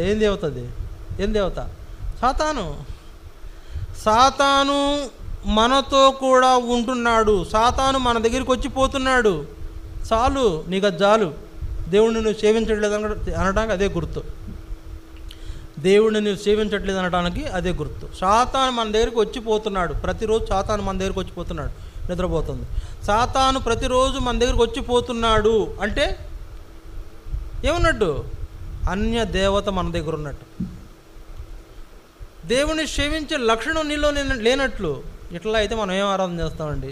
ఏం దేవత? సాతాను మనతో కూడా ఉంటున్నాడు. సాతాను మన దగ్గరికి వచ్చిపోతున్నాడు. చాలు, నీకు అది చాలు. దేవుడిని నువ్వు సేవించట్లేదు అనడానికి అదే గుర్తు. అదే గుర్తు. సాతాను మన దగ్గరికి వచ్చిపోతున్నాడు. ప్రతిరోజు సాతాను మన దగ్గరికి వచ్చిపోతున్నాడు. నిద్రపోతుంది. సాతాను ప్రతిరోజు మన దగ్గరికి వచ్చిపోతున్నాడు అంటే ఏమన్నట్టు? అన్య దేవత మన దగ్గర ఉన్నట్టు. దేవుని సేవించే లక్షణం నీలో లేనట్లు. ఇట్లా అయితే మనం ఏం ఆరాధన చేస్తామండి?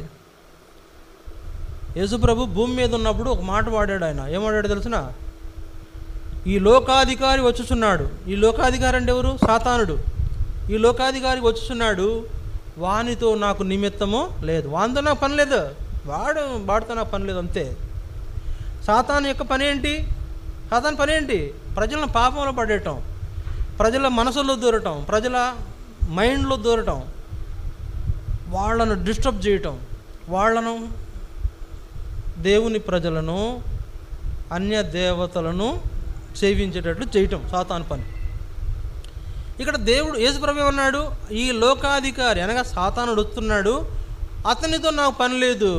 యేసుప్రభు భూమి మీద ఉన్నప్పుడు ఒక మాట వాడాడు. ఆయన ఏమాడాడు తెలుసునా? ఈ లోకాధికారి వచ్చుచున్నాడు. ఈ లోకాధికారి అంటే ఎవరు? సాతానుడు. ఈ లోకాధికారి వచ్చుచున్నాడు, వానితో నాకు నిమిత్తము లేదు, వానితో నాకు పని లేదు, వాడితో నాకు పని లేదు, అంతే. సాతాను యొక్క పని ఏంటి? ప్రజలను పాపంలో పడేయటం, ప్రజల మనసులో దూరటం, ప్రజల మైండ్లో దూరటం, వాళ్ళను డిస్టర్బ్ చేయటం, వాళ్ళను దేవుని ప్రజలను అన్య దేవతలను సేవించేటట్లు చేయటం సాతాను పని. ఇక్కడ దేవుడు యేసుప్రభు ఏమన్నాడు? ఈ లోకాధికారి అనగా సాతానుడు వస్తున్నాడు, అతనితో నాకు పని లేదు.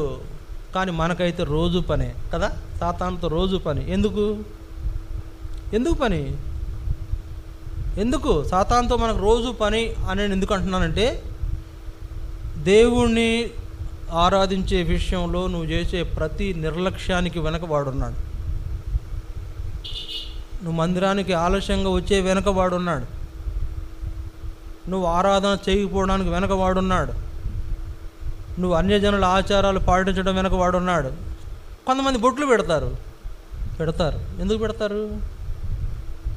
కానీ మనకైతే రోజు పనే కదా, సాతానుతో రోజు పని. ఎందుకు పని? ఎందుకు సాతానుతో మనకు రోజు పని అని ఎందుకు అంటున్నానంటే, దేవుణ్ణి ఆరాధించే విషయంలో నువ్వు చేసే ప్రతి నిర్లక్ష్యానికి వెనకవాడున్నాడు. నువ్వు మందిరానికి ఆలస్యంగా వచ్చే వెనకవాడున్నాడు. నువ్వు ఆరాధన చేయకపోవడానికి వెనకవాడున్నాడు. నువ్వు అన్యజనుల ఆచారాలు పాటించడం వెనకవాడున్నాడు. కొంతమంది బొట్లు పెడతారు. ఎందుకు పెడతారు?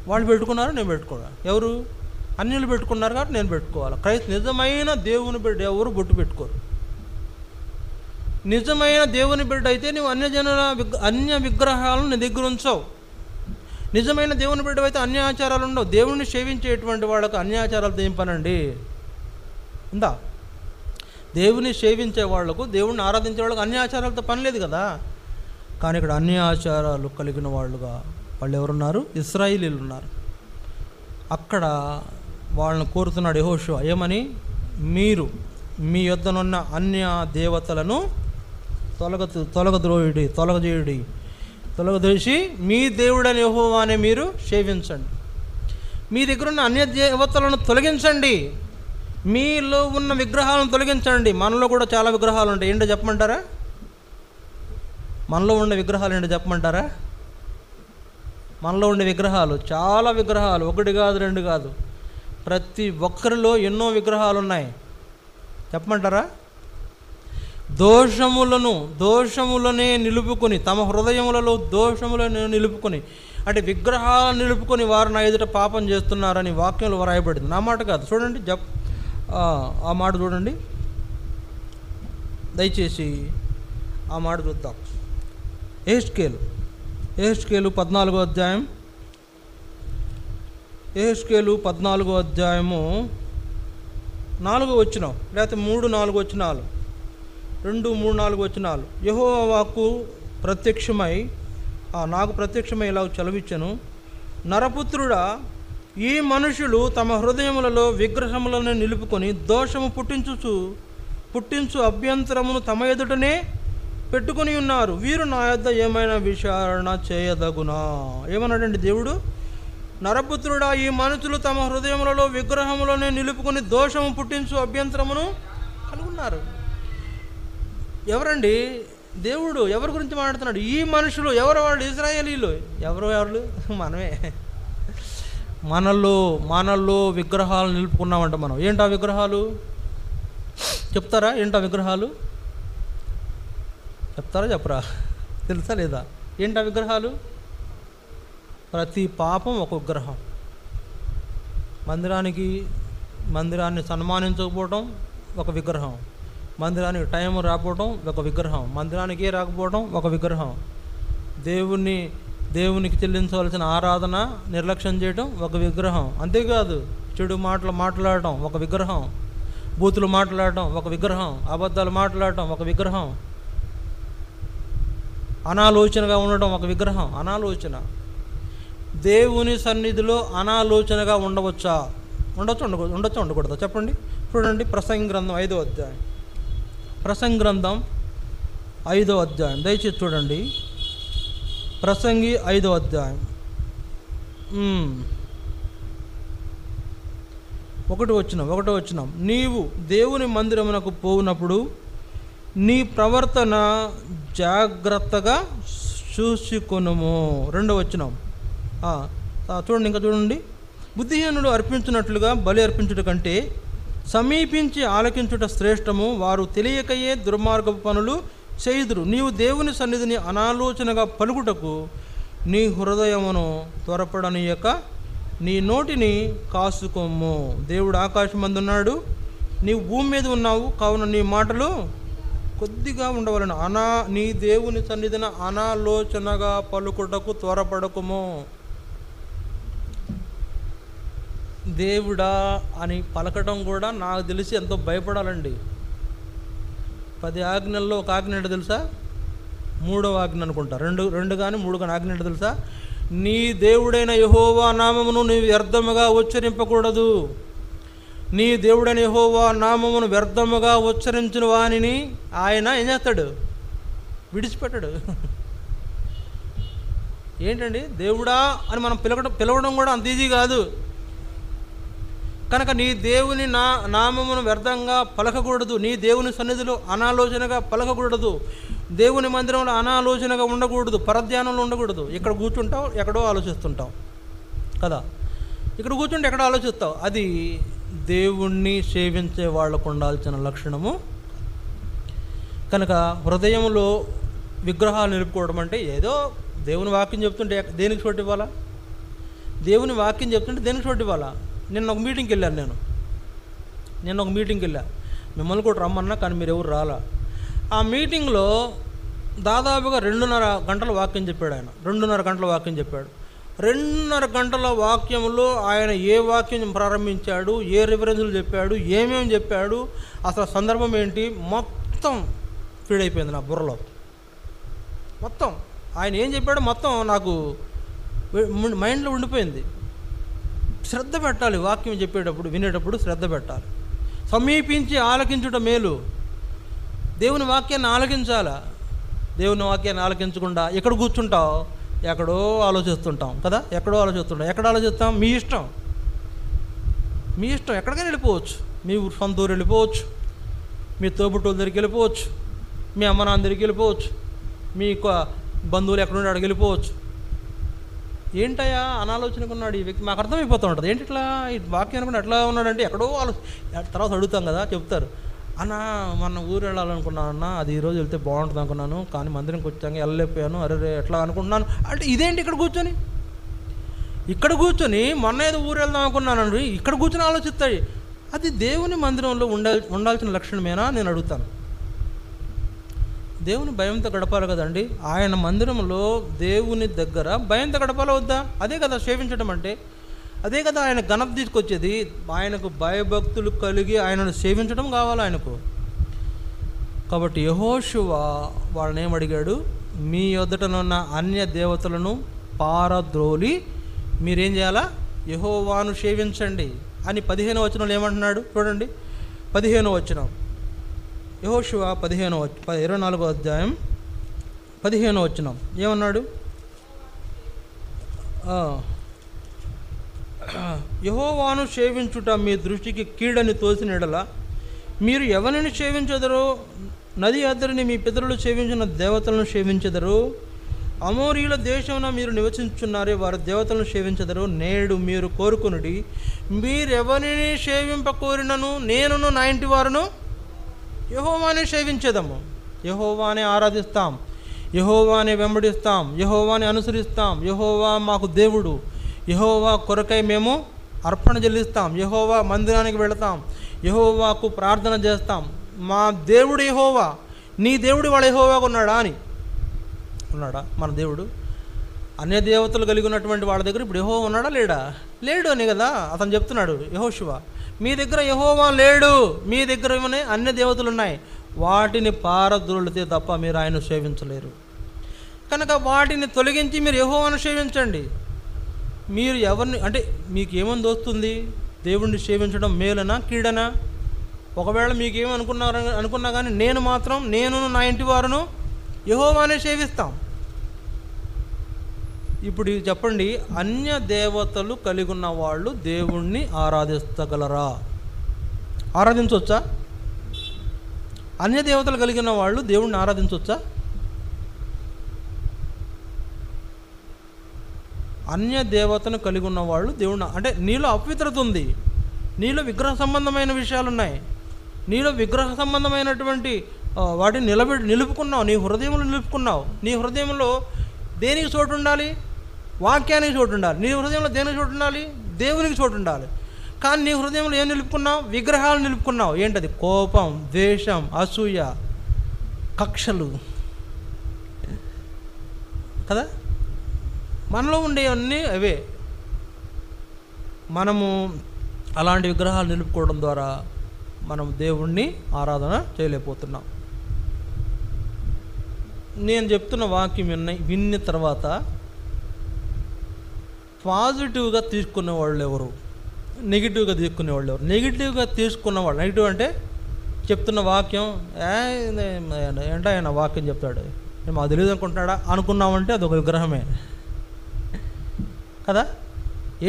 వాళ్ళు పెట్టుకున్నారు, నేను పెట్టుకోవాలి. ఎవరు? అన్యులు పెట్టుకున్నారు కాబట్టి నేను పెట్టుకోవాలి. నిజమైన దేవుని బిడ్డ ఎవరు బొట్టు పెట్టుకోరు. నిజమైన దేవుని బిడ్డ అయితే నువ్వు అన్య విగ్రహాలను నీ దగ్గర ఉంచవు. నిజమైన దేవుని బిడ్డ అయితే అన్య ఆచారాలు ఉండవు. దేవుణ్ణి సేవించేటువంటి వాళ్ళకు అన్య ఆచారాలతో ఏం పనండి ఉందా? దేవుని సేవించే వాళ్లకు, దేవుణ్ణి ఆరాధించే వాళ్ళకు అన్య ఆచారాలతో పని లేదు కదా. కానీ ఇక్కడ అన్య ఆచారాలు కలిగిన వాళ్ళు ఎవరున్నారు? ఇశ్రాయేలీయులు ఉన్నారు. అక్కడ వాళ్ళని కోరుతున్నాడు యెహోషువ ఏమని? మీరు మీ యొద్దనున్న అన్య దేవతలను తొలగదోసి మీ దేవుడని యెహోవానే మీరు సేవించండి. మీ దగ్గర ఉన్న అన్య దేవతలను తొలగించండి. మీలో ఉన్న విగ్రహాలను తొలగించండి. మనలో కూడా చాలా విగ్రహాలు ఉంటాయి. ఏంటో చెప్పమంటారా? మనలో ఉండే విగ్రహాలు ఏంటో చెప్పమంటారా? మనలో ఉండే విగ్రహాలు చాలా విగ్రహాలు, ఒకటి కాదు రెండు కాదు, ప్రతి ఒక్కరిలో ఎన్నో విగ్రహాలు ఉన్నాయి. చెప్పమంటారా? దోషములనే నిలుపుకొని, తమ హృదయములలో దోషములను నిలుపుకొని, అంటే విగ్రహాలను నిలుపుకొని వారు నా ఎదుట పాపం చేస్తున్నారని వాక్యంలో వ్రాయబడింది. నా మాట కాదు, చూడండి. ఆ మాట చూడండి, దయచేసి ఆ మాట చూద్దాం. యెహెజ్కేలు 14వ అధ్యాయం, యెహెజ్కేలు 14వ అధ్యాయము 4వ వచనం, లేకపోతే 3-4 వచనాలు, 2-3-4 వచనాలు. యెహోవా వాక్కు ప్రత్యక్షమై నాకు ప్రత్యక్షమై ఇలా చలవిచ్చెను, నరపుత్రుడా, ఈ మనుషులు తమ హృదయములలో విగ్రహములను నిలుపుకొని దోషము పుట్టించు అభ్యంతరమును తమ ఎదుటనే పెట్టుకుని ఉన్నారు. వీరు నా యొద్ద ఏమైనా విచారణ చేయదగునా? ఏమన్నాడండి దేవుడు? నరపుత్రుడా, ఈ మనుషులు తమ హృదయములలో విగ్రహములోనే నిలుపుకొని దోషము పుట్టించు అభ్యంతరమును కలుగున్నారు. ఎవరండి? దేవుడు ఎవరి గురించి మాట్లాడుతున్నాడు? ఈ మనుషులు. ఎవరు వాళ్ళు? ఇశ్రాయేలీయులు. ఎవరు? మనమే. మనల్లో విగ్రహాలు నిలుపుకున్నామంట మనం. ఏంటా విగ్రహాలు? చెప్తారా? ఏంటా విగ్రహాలు? చెప్తారా చెప్పరా? తెలుసా లేదా? ఏంటా విగ్రహాలు? ప్రతి పాపం ఒక విగ్రహం. మందిరాన్ని సన్మానించకపోవడం ఒక విగ్రహం. మందిరానికి టైం రాకపోవడం ఒక విగ్రహం. మందిరానికి రాకపోవడం ఒక విగ్రహం. దేవునికి చెల్లించవలసిన ఆరాధన నిర్లక్ష్యం చేయడం ఒక విగ్రహం. అంతేకాదు, చెడు మాటలు మాట్లాడటం ఒక విగ్రహం. బూతులు మాట్లాడటం ఒక విగ్రహం. అబద్ధాలు మాట్లాడటం ఒక విగ్రహం. అనాలోచనగా ఉండడం ఒక విగ్రహం. అనాలోచన. దేవుని సన్నిధిలో అనాలోచనగా ఉండవచ్చా? ఉండకూడదా? చెప్పండి. చూడండి, ప్రసంగి గ్రంథం 5వ అధ్యాయం. ప్రసంగి గ్రంథం 5వ అధ్యాయం దయచేసి చూడండి. ప్రసంగి 5వ అధ్యాయం 1వ వచనం. నీవు దేవుని మందిరమునకు పోవునప్పుడు నీ ప్రవర్తన జాగ్రత్తగా చూసుకొనుము. 2వ వచనం చూడండి. ఇంకా చూడండి. బుద్ధిహీనుడు అర్పించినట్లుగా బలి అర్పించుట కంటే సమీపించి ఆలకించుట శ్రేష్టము. వారు తెలియకయే దుర్మార్గపు పనులు చేయుదురు. నీవు దేవుని సన్నిధిని అనాలోచనగా పలుకుటకు నీ హృదయమును త్వరపడనీయక నీ నోటిని కాసుకోము. దేవుడు ఆకాశమందున్నాడు, నీవు భూమి మీద ఉన్నావు. కావున నీ మాటలు కొద్దిగా ఉండవలను. నీ దేవుని సన్నిధిన అనాలోచనగా పలుకుటకు త్వరపడకుము. దేవుడా అని పలకటం కూడా నాకు తెలిసి ఎంతో భయపడాలండి. 10 ఆజ్ఞల్లో ఒక ఆజ్ఞ ఏంటో తెలుసా? 3వ ఆజ్ఞ అనుకుంటా. 2 కానీ 3 కానీ ఆజ్ఞ ఏంటో తెలుసా? నీ దేవుడైన యెహోవా నామమును నీవు వ్యర్థముగా ఉచ్చరింపకూడదు. నీ దేవుడైన యెహోవా నామమును వ్యర్థముగా ఉచ్చరించిన వానిని ఆయన ఏం చేస్తాడు? విడిచిపెట్టాడు. ఏంటండి? దేవుడా అని మనం పిలవడం కూడా అంత ఈజీ కాదు. కనుక నీ దేవుని నామమును వ్యర్థంగా పలకకూడదు. నీ దేవుని సన్నిధిలో అనాలోచనగా పలకకూడదు. దేవుని మందిరంలో అనాలోచనగా ఉండకూడదు. పరధ్యానంలో ఉండకూడదు. ఇక్కడ కూర్చుంటావు, ఎక్కడో ఆలోచిస్తుంటావు కదా. ఇక్కడ కూర్చుంటే ఎక్కడో ఆలోచిస్తావు. అది దేవుణ్ణి సేవించే వాళ్ళకు ఉండాల్సిన లక్షణము. కనుక హృదయంలో విగ్రహాలు నిలుపుకోవడం అంటే ఏదో దేవుని వాక్యం చెప్తుంటే దేనికి చోటు ఇవ్వాలా? దేవుని వాక్యం చెప్తుంటే దేనికి చోటు ఇవ్వాలా? నిన్న ఒక మీటింగ్కి వెళ్ళాను. మిమ్మల్ని కూడా రమ్మన్నా, కానీ మీరు ఎవరు రాలా. ఆ మీటింగ్లో దాదాపుగా 2.5 గంటల వాక్యం చెప్పాడు ఆయన. 2.5 గంటల వాక్యం చెప్పాడు. 2.5 గంటల వాక్యంలో ఆయన ఏ వాక్యం ప్రారంభించాడు, ఏ రిఫరెన్సులు చెప్పాడు, ఏమేమి చెప్పాడు, అసలు సందర్భం ఏంటి, మొత్తం ఫీడ్ అయిపోయింది నా బుర్రలో. మొత్తం ఆయన ఏం చెప్పాడో మొత్తం నాకు మైండ్లో ఉండిపోయింది. శ్రద్ధ పెట్టాలి. వాక్యం చెప్పేటప్పుడు, వినేటప్పుడు శ్రద్ధ పెట్టాలి. సమీపించి ఆలకించుట మేలు. దేవుని వాక్యాన్ని ఆలకించాలా? దేవుని వాక్యాన్ని ఆలకించకుండా ఎక్కడ కూర్చుంటావు? ఎక్కడో ఆలోచిస్తుంటాం కదా. ఎక్కడ ఆలోచిస్తాం? మీ ఇష్టం. ఎక్కడికైనా వెళ్ళిపోవచ్చు. మీ సొంత ఊరు వెళ్ళిపోవచ్చు, మీ తోబుట్టుల దగ్గరికి వెళ్ళిపోవచ్చు, మీ అమ్మ నాన్న దగ్గరికి వెళ్ళిపోవచ్చు, మీ బంధువులు ఎక్కడుండి అక్కడికి వెళ్ళిపోవచ్చు. ఏంటయ్యా అనాలోచనగా ఉన్నాడు ఈ వ్యక్తి, మాకు అర్థమైపోతూ ఉంటుంది. ఏంటి ఇట్లా ఈ వాక్యం అనుకుంటే ఎట్లా ఉన్నాడంటే ఎక్కడో తర్వాత అడుగుతాం కదా, చెప్తారు. అన్న మన ఊరు వెళ్ళాలనుకున్నాను అన్న, అది ఈరోజు వెళ్తే బాగుంటుంది అనుకున్నాను, కానీ మందిరంకి వచ్చాక వెళ్ళలేకపోయాను, అరే ఎట్లా అనుకుంటున్నాను అంటే ఇదేంటి ఇక్కడ కూర్చొని మొన్న ఏదో ఊరు వెళ్దాం అనుకున్నాను, ఇక్కడ కూర్చొని ఆలోచిస్తాయి. అది దేవుని మందిరంలో ఉండాల్సిన లక్షణమేనా నేను అడుగుతాను. దేవుని భయంతో గడపాలి కదండి. ఆయన మందిరంలో దేవుని దగ్గర భయంతో గడపాలి వద్దా? అదే కదా సేవించడం అంటే. అదే కదా ఆయన ఘనత తీసుకొచ్చేది. ఆయనకు భయభక్తులు కలిగి ఆయనను సేవించడం కావాలి ఆయనకు. కాబట్టి యెహోషువ వాళ్ళని ఏమడిగాడు? మీ యొద్దటనున్న అన్య దేవతలను పారద్రోలి మీరేం చేయాలా? యెహోవాను సేవించండి అని 15వ వచనంలో ఏమంటున్నాడు చూడండి. 15వ వచనం యెహోషువ 24వ అధ్యాయం 15వ వచనం ఏమన్నాడు? యెహోవాను సేవించుట మీ దృష్టికి కీడని తోసిన ఎడల మీరు ఎవరిని సేవించెదరో? నది అద్దరిని మీ పితరులు సేవించిన దేవతలను సేవించెదరు. అమోరీయుల దేశమున మీరు నివసించున్నారే, వారి దేవతలను సేవించెదరు. నేడు మీరు కోరుకునుడి, మీరెవరిని సేవింపకోరినను నేనును నా ఇంటి వారును యెహోవానే సేవించేదము. యెహోవానే ఆరాధిస్తాం, యెహోవానే వెంబడిస్తాం, యెహోవానే అనుసరిస్తాం. యెహోవా మాకు దేవుడు, యెహోవా కొరకై మేము అర్పణ చెల్లిస్తాం, యెహోవా మందిరానికి వెళతాం, యెహోవాకు ప్రార్థన చేస్తాం. మా దేవుడు యెహోవా. నీ దేవుడు వాడు యెహోవాగా ఉన్నాడా మన దేవుడు? అన్య దేవతలు కలిగి ఉన్నటువంటి వాళ్ళ దగ్గర ఇప్పుడు యెహోవా ఉన్నాడా లేడా? లేడు అని కదా అతను చెప్తున్నాడు యెహోషువ. మీ దగ్గర యెహోవా లేడు, మీ దగ్గర ఏమనే అన్య దేవతలు ఉన్నాయి. వాటిని పారద్రోలితే తప్ప మీరు ఆయన సేవించలేరు. కనుక వాటిని తొలగించి మీరు యెహోవాను సేవించండి. మీరు ఎవరిని అంటే మీకు ఏమని వస్తుంది? దేవుణ్ణి సేవించడం మేలనా కీడనా? ఒకవేళ మీకు అనుకున్నా కానీ నేను నా ఇంటి వారును యెహోవానే సేవిస్తాం. ఇప్పుడు చెప్పండి, అన్య దేవతలు కలిగి ఉన్న వాళ్ళు దేవుణ్ణి ఆరాధించగలరా? ఆరాధించవచ్చా? అన్య దేవతలు కలిగిన వాళ్ళు దేవుణ్ణి ఆరాధించవచ్చా? అన్య దేవతను కలిగి ఉన్న వాళ్ళు దేవుణ్ణి అంటే నీలో అపవిత్రత ఉంది, నీలో విగ్రహ సంబంధమైన విషయాలు ఉన్నాయి, నీలో విగ్రహ సంబంధమైనటువంటి వాటిని నిలుపుకున్నావు, నీ హృదయంలో నిలుపుకున్నావు. నీ హృదయంలో దేనికి చోటు ఉండాలి? వాక్యానికి చోటు ఉండాలి. నీ హృదయంలో దేనికి చోటు ఉండాలి? దేవునికి చోటు ఉండాలి. కానీ నీ హృదయంలో ఏం నిలుపుకున్నావు? విగ్రహాలు నిలుపుకున్నావు. ఏంటది? కోపం, ద్వేషం, అసూయ, కక్షలు కదా మనలో ఉండేవన్నీ అవే. మనము అలాంటి విగ్రహాలు నిలుపుకోవడం ద్వారా మనం దేవుణ్ణి ఆరాధన చేయలేకపోతున్నాం. నేను చెప్తున్న వాక్యం విన్న తర్వాత పాజిటివ్గా తీసుకునే వాళ్ళు ఎవరు, నెగిటివ్గా తీసుకునే వాళ్ళు ఎవరు? నెగిటివ్గా తీసుకున్న వాళ్ళు, నెగిటివ్ అంటే చెప్తున్న వాక్యం ఏంటో ఆయన వాక్యం చెప్తాడు మాకు తెలియదు అనుకుంటున్నాడా అనుకున్నామంటే అదొక విగ్రహమే కదా.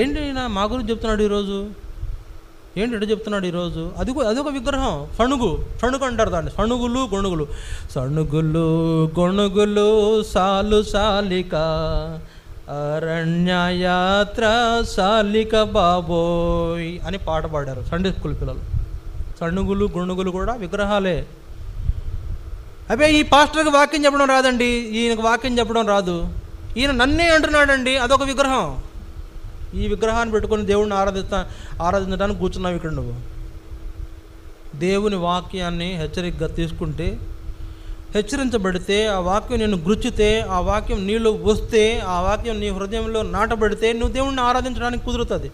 ఏంటి ఆయన మా గురించి చెప్తున్నాడు ఈరోజు, ఏంటి ఎటు చెప్తున్నాడు ఈరోజు? అదొక విగ్రహం. ఫణుగు అంటారు దాన్ని. సణుగులు గొణుగులు, సణుగులు గొణుగులు సాలు సాలిక అరణ్యయాత్ర సాలిక బాబోయ్ అని పాట పాడారు సండే స్కూల్ పిల్లలు. సణుగులు గొణుగులు కూడా విగ్రహాలే. అదే ఈ పాస్టర్కి వాక్యం చెప్పడం రాదండి, ఈయనకు వాక్యం చెప్పడం రాదు, ఈయన నన్నే అంటున్నాడండి, అదొక విగ్రహం. ఈ విగ్రహాన్ని పెట్టుకొని దేవుడిని ఆరాధించడానికి కూర్చున్నావు ఇక్కడ. నువ్వు దేవుని వాక్యాన్ని హెచ్చరికగా తీసుకుంటే, హెచ్చరించబడితే, ఆ వాక్యం నిన్ను గుర్చితే, ఆ వాక్యం నీలో వస్తే, ఆ వాక్యం నీ హృదయంలో నాటబడితే నువ్వు దేవుణ్ణి ఆరాధించడానికి కుదురుతుంది.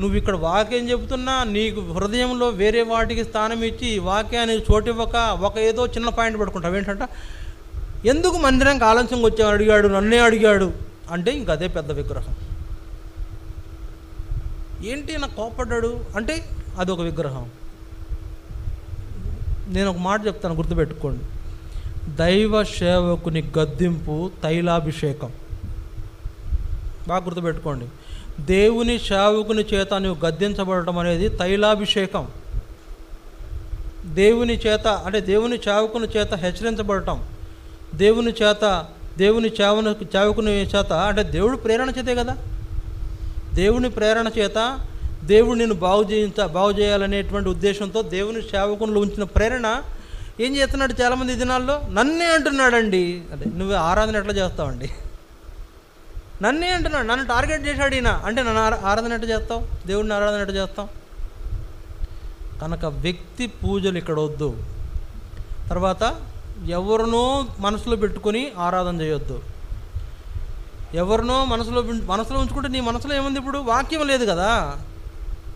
నువ్వు ఇక్కడ వాక్యం చెబుతున్నా నీకు హృదయంలో వేరే వాటికి స్థానం ఇచ్చి వాక్యానికి చోటివ్వక ఏదో చిన్న పాయింట్ పట్టుకుంటావు. ఏంటంటే ఎందుకు మందిరానికి ఆలస్యంగా వచ్చావు అడిగాడు, నన్నే అడిగాడు అంటే ఇంక అదే పెద్ద విగ్రహం. ఏంటి నాకు కోపడ్డాడు అంటే అదొక విగ్రహం. నేను ఒక మాట చెప్తాను, గుర్తుపెట్టుకోండి. దైవ సేవకుని గద్దింపు తైలాభిషేకం. బాగా గుర్తుపెట్టుకోండి. దేవుని సేవకుని చేత నువ్వు గద్దించబడటం అనేది తైలాభిషేకం. దేవుని చేత అంటే దేవుని సేవకుని చేత హెచ్చరించబడటం, దేవుని సేవకుని చేత అంటే దేవుడు ప్రేరణ చేతే కదా. దేవుని ప్రేరణ చేత దేవుడు నిన్ను బాగు చేయాలనేటువంటి ఉద్దేశంతో దేవుని సేవకునిలో ఉంచిన ప్రేరణ ఏం చేస్తున్నాడు చాలామంది ఈ దినాల్లో? నన్నే అంటున్నాడండి. అంటే నువ్వు ఆరాధన ఎట్లా చేస్తావండి? నన్నే అంటున్నాడు, నన్ను టార్గెట్ చేశాడు ఈయన అంటే నన్ను ఆరాధన ఎట్లా చేస్తావు? దేవుడిని ఆరాధన ఎట్లా చేస్తావు? కనుక వ్యక్తి పూజలు ఇక్కడ వద్దు. తర్వాత ఎవరినో మనసులో పెట్టుకొని ఆరాధన చేయొద్దు. ఎవరినో మనసులో ఉంచుకుంటే నీ మనసులో ఏముంది? ఇప్పుడు వాక్యం లేదు కదా,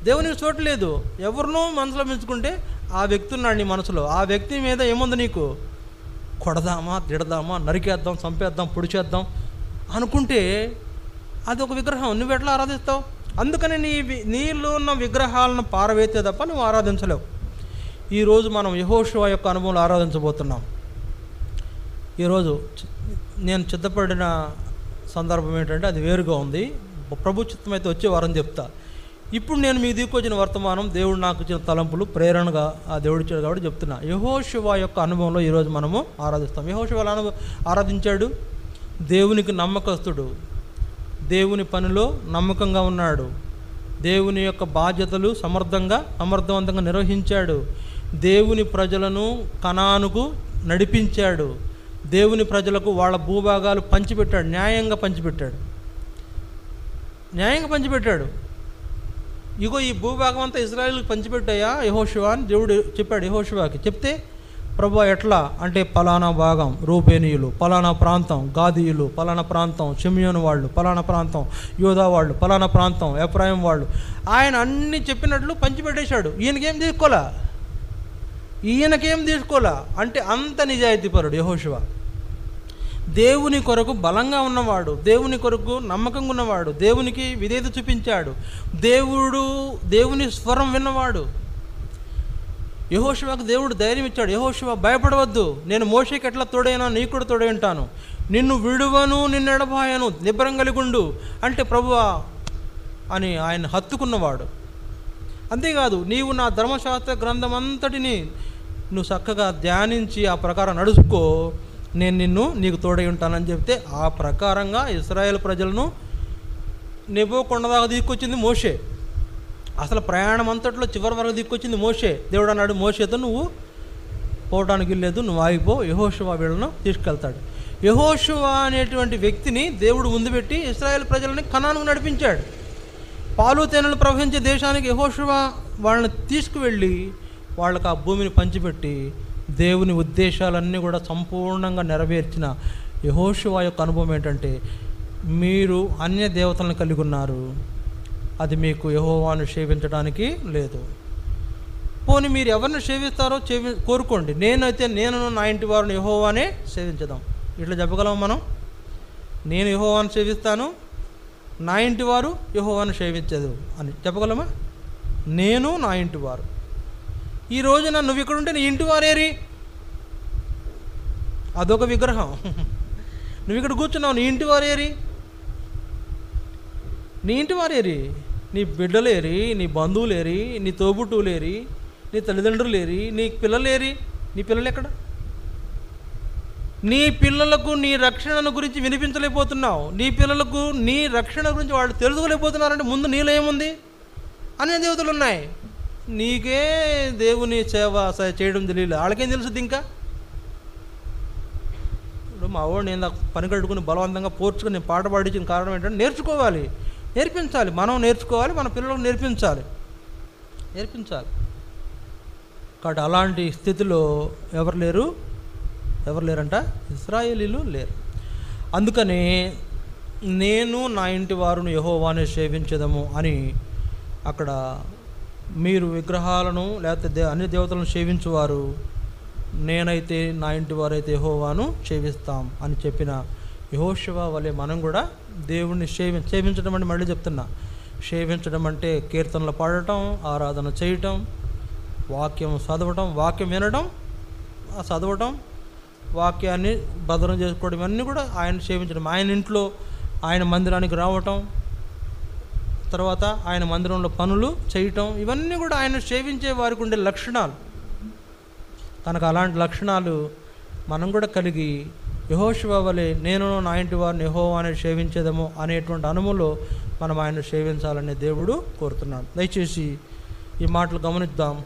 దేవునికి చోటు లేదు. ఎవరినో మనసులో పెంచుకుంటే ఆ వ్యక్తి ఉన్నాడు నీ మనసులో. ఆ వ్యక్తి మీద ఏముంది నీకు? కొడదామా, తిడదామా, నరికేద్దాం, చంపేద్దాం, పొడిచేద్దాం అనుకుంటే అది ఒక విగ్రహం. నువ్వు ఎట్లా ఆరాధిస్తావు? అందుకని నీలో ఉన్న విగ్రహాలను పారవేస్తే తప్ప నువ్వు ఆరాధించలేవు. ఈరోజు మనం యెహోషువ యొక్క అనుభవంలో ఆరాధించబోతున్నాం. ఈరోజు నేను సిద్ధపడిన సందర్భం ఏంటంటే అది వేరుగా ఉంది. ప్రభు చిత్తం అయితే వచ్చే వారం చెప్తా. ఇప్పుడు నేను మీ దిక్కొచ్చిన వర్తమానం దేవుడు నాకు ఇచ్చిన తలంపులు ప్రేరణగా ఆ దేవుడు ఇచ్చాడు కాబట్టి చెప్తున్నా. యెహోషువ యొక్క అనుభవంలో ఈరోజు మనము ఆరాధిస్తాం. యెహోషువ ఆరాధించాడు. దేవునికి నమ్మకస్తుడు, దేవుని పనిలో నమ్మకంగా ఉన్నాడు, దేవుని యొక్క బాధ్యతలు సమర్థవంతంగా నిర్వహించాడు, దేవుని ప్రజలను కనానుకు నడిపించాడు, దేవుని ప్రజలకు వాళ్ళ భూభాగాలు పంచిపెట్టాడు, న్యాయంగా పంచిపెట్టాడు. ఇగో ఈ భూభాగం అంతా ఇశ్రాయేలుకి పంచిపెట్టాయా యెహోషువ అని దేవుడు చెప్పాడు యెహోషువకి. చెప్తే ప్రభువా ఎట్లా అంటే పలానా భాగం రూబేనీయులు, పలానా ప్రాంతం గాదీయులు, పలానా ప్రాంతం షిమ్యోను వాళ్ళు, పలానా ప్రాంతం యోధా వాళ్ళు, పలానా ప్రాంతం ఎఫ్రాయిం వాళ్ళు, ఆయన అన్ని చెప్పినట్లు పంచిపెట్టేశాడు. ఈయనకేం తీసుకోలా అంటే అంత నిజాయితీపరుడు యెహోషువ. దేవుని కొరకు బలంగా ఉన్నవాడు, దేవుని కొరకు నమ్మకంగా ఉన్నవాడు, దేవునికి విధేయత చూపించాడు, దేవుని స్వరం విన్నవాడు. యెహోషువకు దేవుడు ధైర్యం ఇచ్చాడు. యెహోషువ భయపడవద్దు, నేను మోషేకి ఎట్లా తోడైనా నీకు కూడా తోడై ఉంటాను, నిన్ను విడువను, నిన్ను ఎడబాయను, నిబ్బరం కలిగుండు అంటే ప్రభువా అని ఆయన హత్తుకున్నవాడు. అంతేకాదు, నీవు నా ధర్మశాస్త్ర గ్రంథం అంతటిని నువ్వు చక్కగా ధ్యానించి ఆ ప్రకారం నడుచుకో, నేను నీకు తోడై ఉంటానని చెప్తే ఆ ప్రకారంగా ఇశ్రాయేల్ ప్రజలను నెబో కొండ దాకా తీసుకొచ్చింది మోషే. అసలు ప్రయాణం అంతట్లో చివరి వరకు తీసుకొచ్చింది మోషే. దేవుడు అన్నాడు మోషేతో, నువ్వు పోవడానికి వెళ్ళలేదు, నువ్వు ఆగిపో, యెహోషువ వీళ్ళను తీసుకెళ్తాడు. యెహోషువ అనేటువంటి వ్యక్తిని దేవుడు ముందు పెట్టి ఇశ్రాయేల్ ప్రజలని కనానుకు నడిపించాడు. పాలు తేనెలు ప్రవహించే దేశానికి యెహోషువ వాళ్ళని తీసుకువెళ్ళి వాళ్ళకి ఆ భూమిని పంచిపెట్టి దేవుని ఉద్దేశాలన్నీ కూడా సంపూర్ణంగా నెరవేర్చిన యెహోషువ యొక్క అనుభవం ఏంటంటే, మీరు అన్య దేవతలను కలిగి ఉన్నారు, అది మీకు యెహోవాను సేవించడానికి లేదు. పోనీ మీరు ఎవరిని సేవిస్తారో కోరుకోండి, నేను నా ఇంటి వారిని యెహోవానే సేవించదాం. ఇట్లా చెప్పగలం మనం? నేను యెహోవాను సేవిస్తాను, నా ఇంటి వారు యెహోవాను సేవించదు అని చెప్పగలమా? నేను నా ఇంటి వారు. ఈ రోజున నువ్వు ఇక్కడ ఉంటే నీ ఇంటి వారేరి, అదొక విగ్రహం. నువ్వు ఇక్కడ కూర్చున్నావు, నీ ఇంటి వారేరి, నీ బిడ్డలేరి, నీ బంధువులేరి, నీ తోబుట్టువులేరి, నీ తల్లిదండ్రులేరి, నీ పిల్లలేరి. నీ పిల్లలు ఎక్కడ? నీ పిల్లలకు నీ రక్షణను గురించి వినిపించలేకపోతున్నావు, నీ పిల్లలకు నీ రక్షణ గురించి వాళ్ళు తెలుసుకోలేకపోతున్నారంటే ముందు నీలో ఏముంది? అనే దేవతలు ఉన్నాయి. నీకే దేవుని సేవ చేయడం తెలియదు, వాళ్ళకేం తెలుస్తుంది? ఇంకా ఇప్పుడు మా వాడు నేను పని కట్టుకుని బలవంతంగా పోర్చుకుని నేను పాట పాడించిన కారణం ఏంటంటే నేర్పించాలి. మనం నేర్చుకోవాలి, మన పిల్లలకు నేర్పించాలి. కాబట్టి అలాంటి స్థితిలో ఎవరు లేరంట? ఇశ్రాయేలీలు లేరు. అందుకని నేను నా ఇంటి వారును యెహోవానే సేవించదము అని అక్కడ, మీరు విగ్రహాలను లేకపోతే అన్ని దేవతలను సేవించువారు, నేనైతే నా ఇంటి వారైతే యెహోవాను సేవిస్తాం అని చెప్పిన యెహోషువ వలె మనం కూడా దేవుణ్ణి సేవించడం అంటే, మళ్ళీ చెప్తున్నా, సేవించడం అంటే కీర్తనలు పాడటం, ఆరాధన చేయటం, వాక్యం చదవటం, వాక్యం వినడం, చదవటం, వాక్యాన్ని భద్రం చేసుకోవడం, ఇవన్నీ కూడా ఆయన సేవించడం. ఆయన ఇంట్లో ఆయన మందిరానికి రావటం, తర్వాత ఆయన మందిరంలో పనులు చేయటం, ఇవన్నీ కూడా ఆయన సేవించే వారికి ఉండే లక్షణాలు. కనుక అలాంటి లక్షణాలు మనం కూడా కలిగి యెహోషువ వలె నేను నా ఇంటి వారిని యెహోవానే సేవించేదము అనేటువంటి అనుభవంలో మనం ఆయన సేవించాలనే దేవుడు కోరుతున్నాడు. దయచేసి ఈ మాటలు గమనిద్దాం.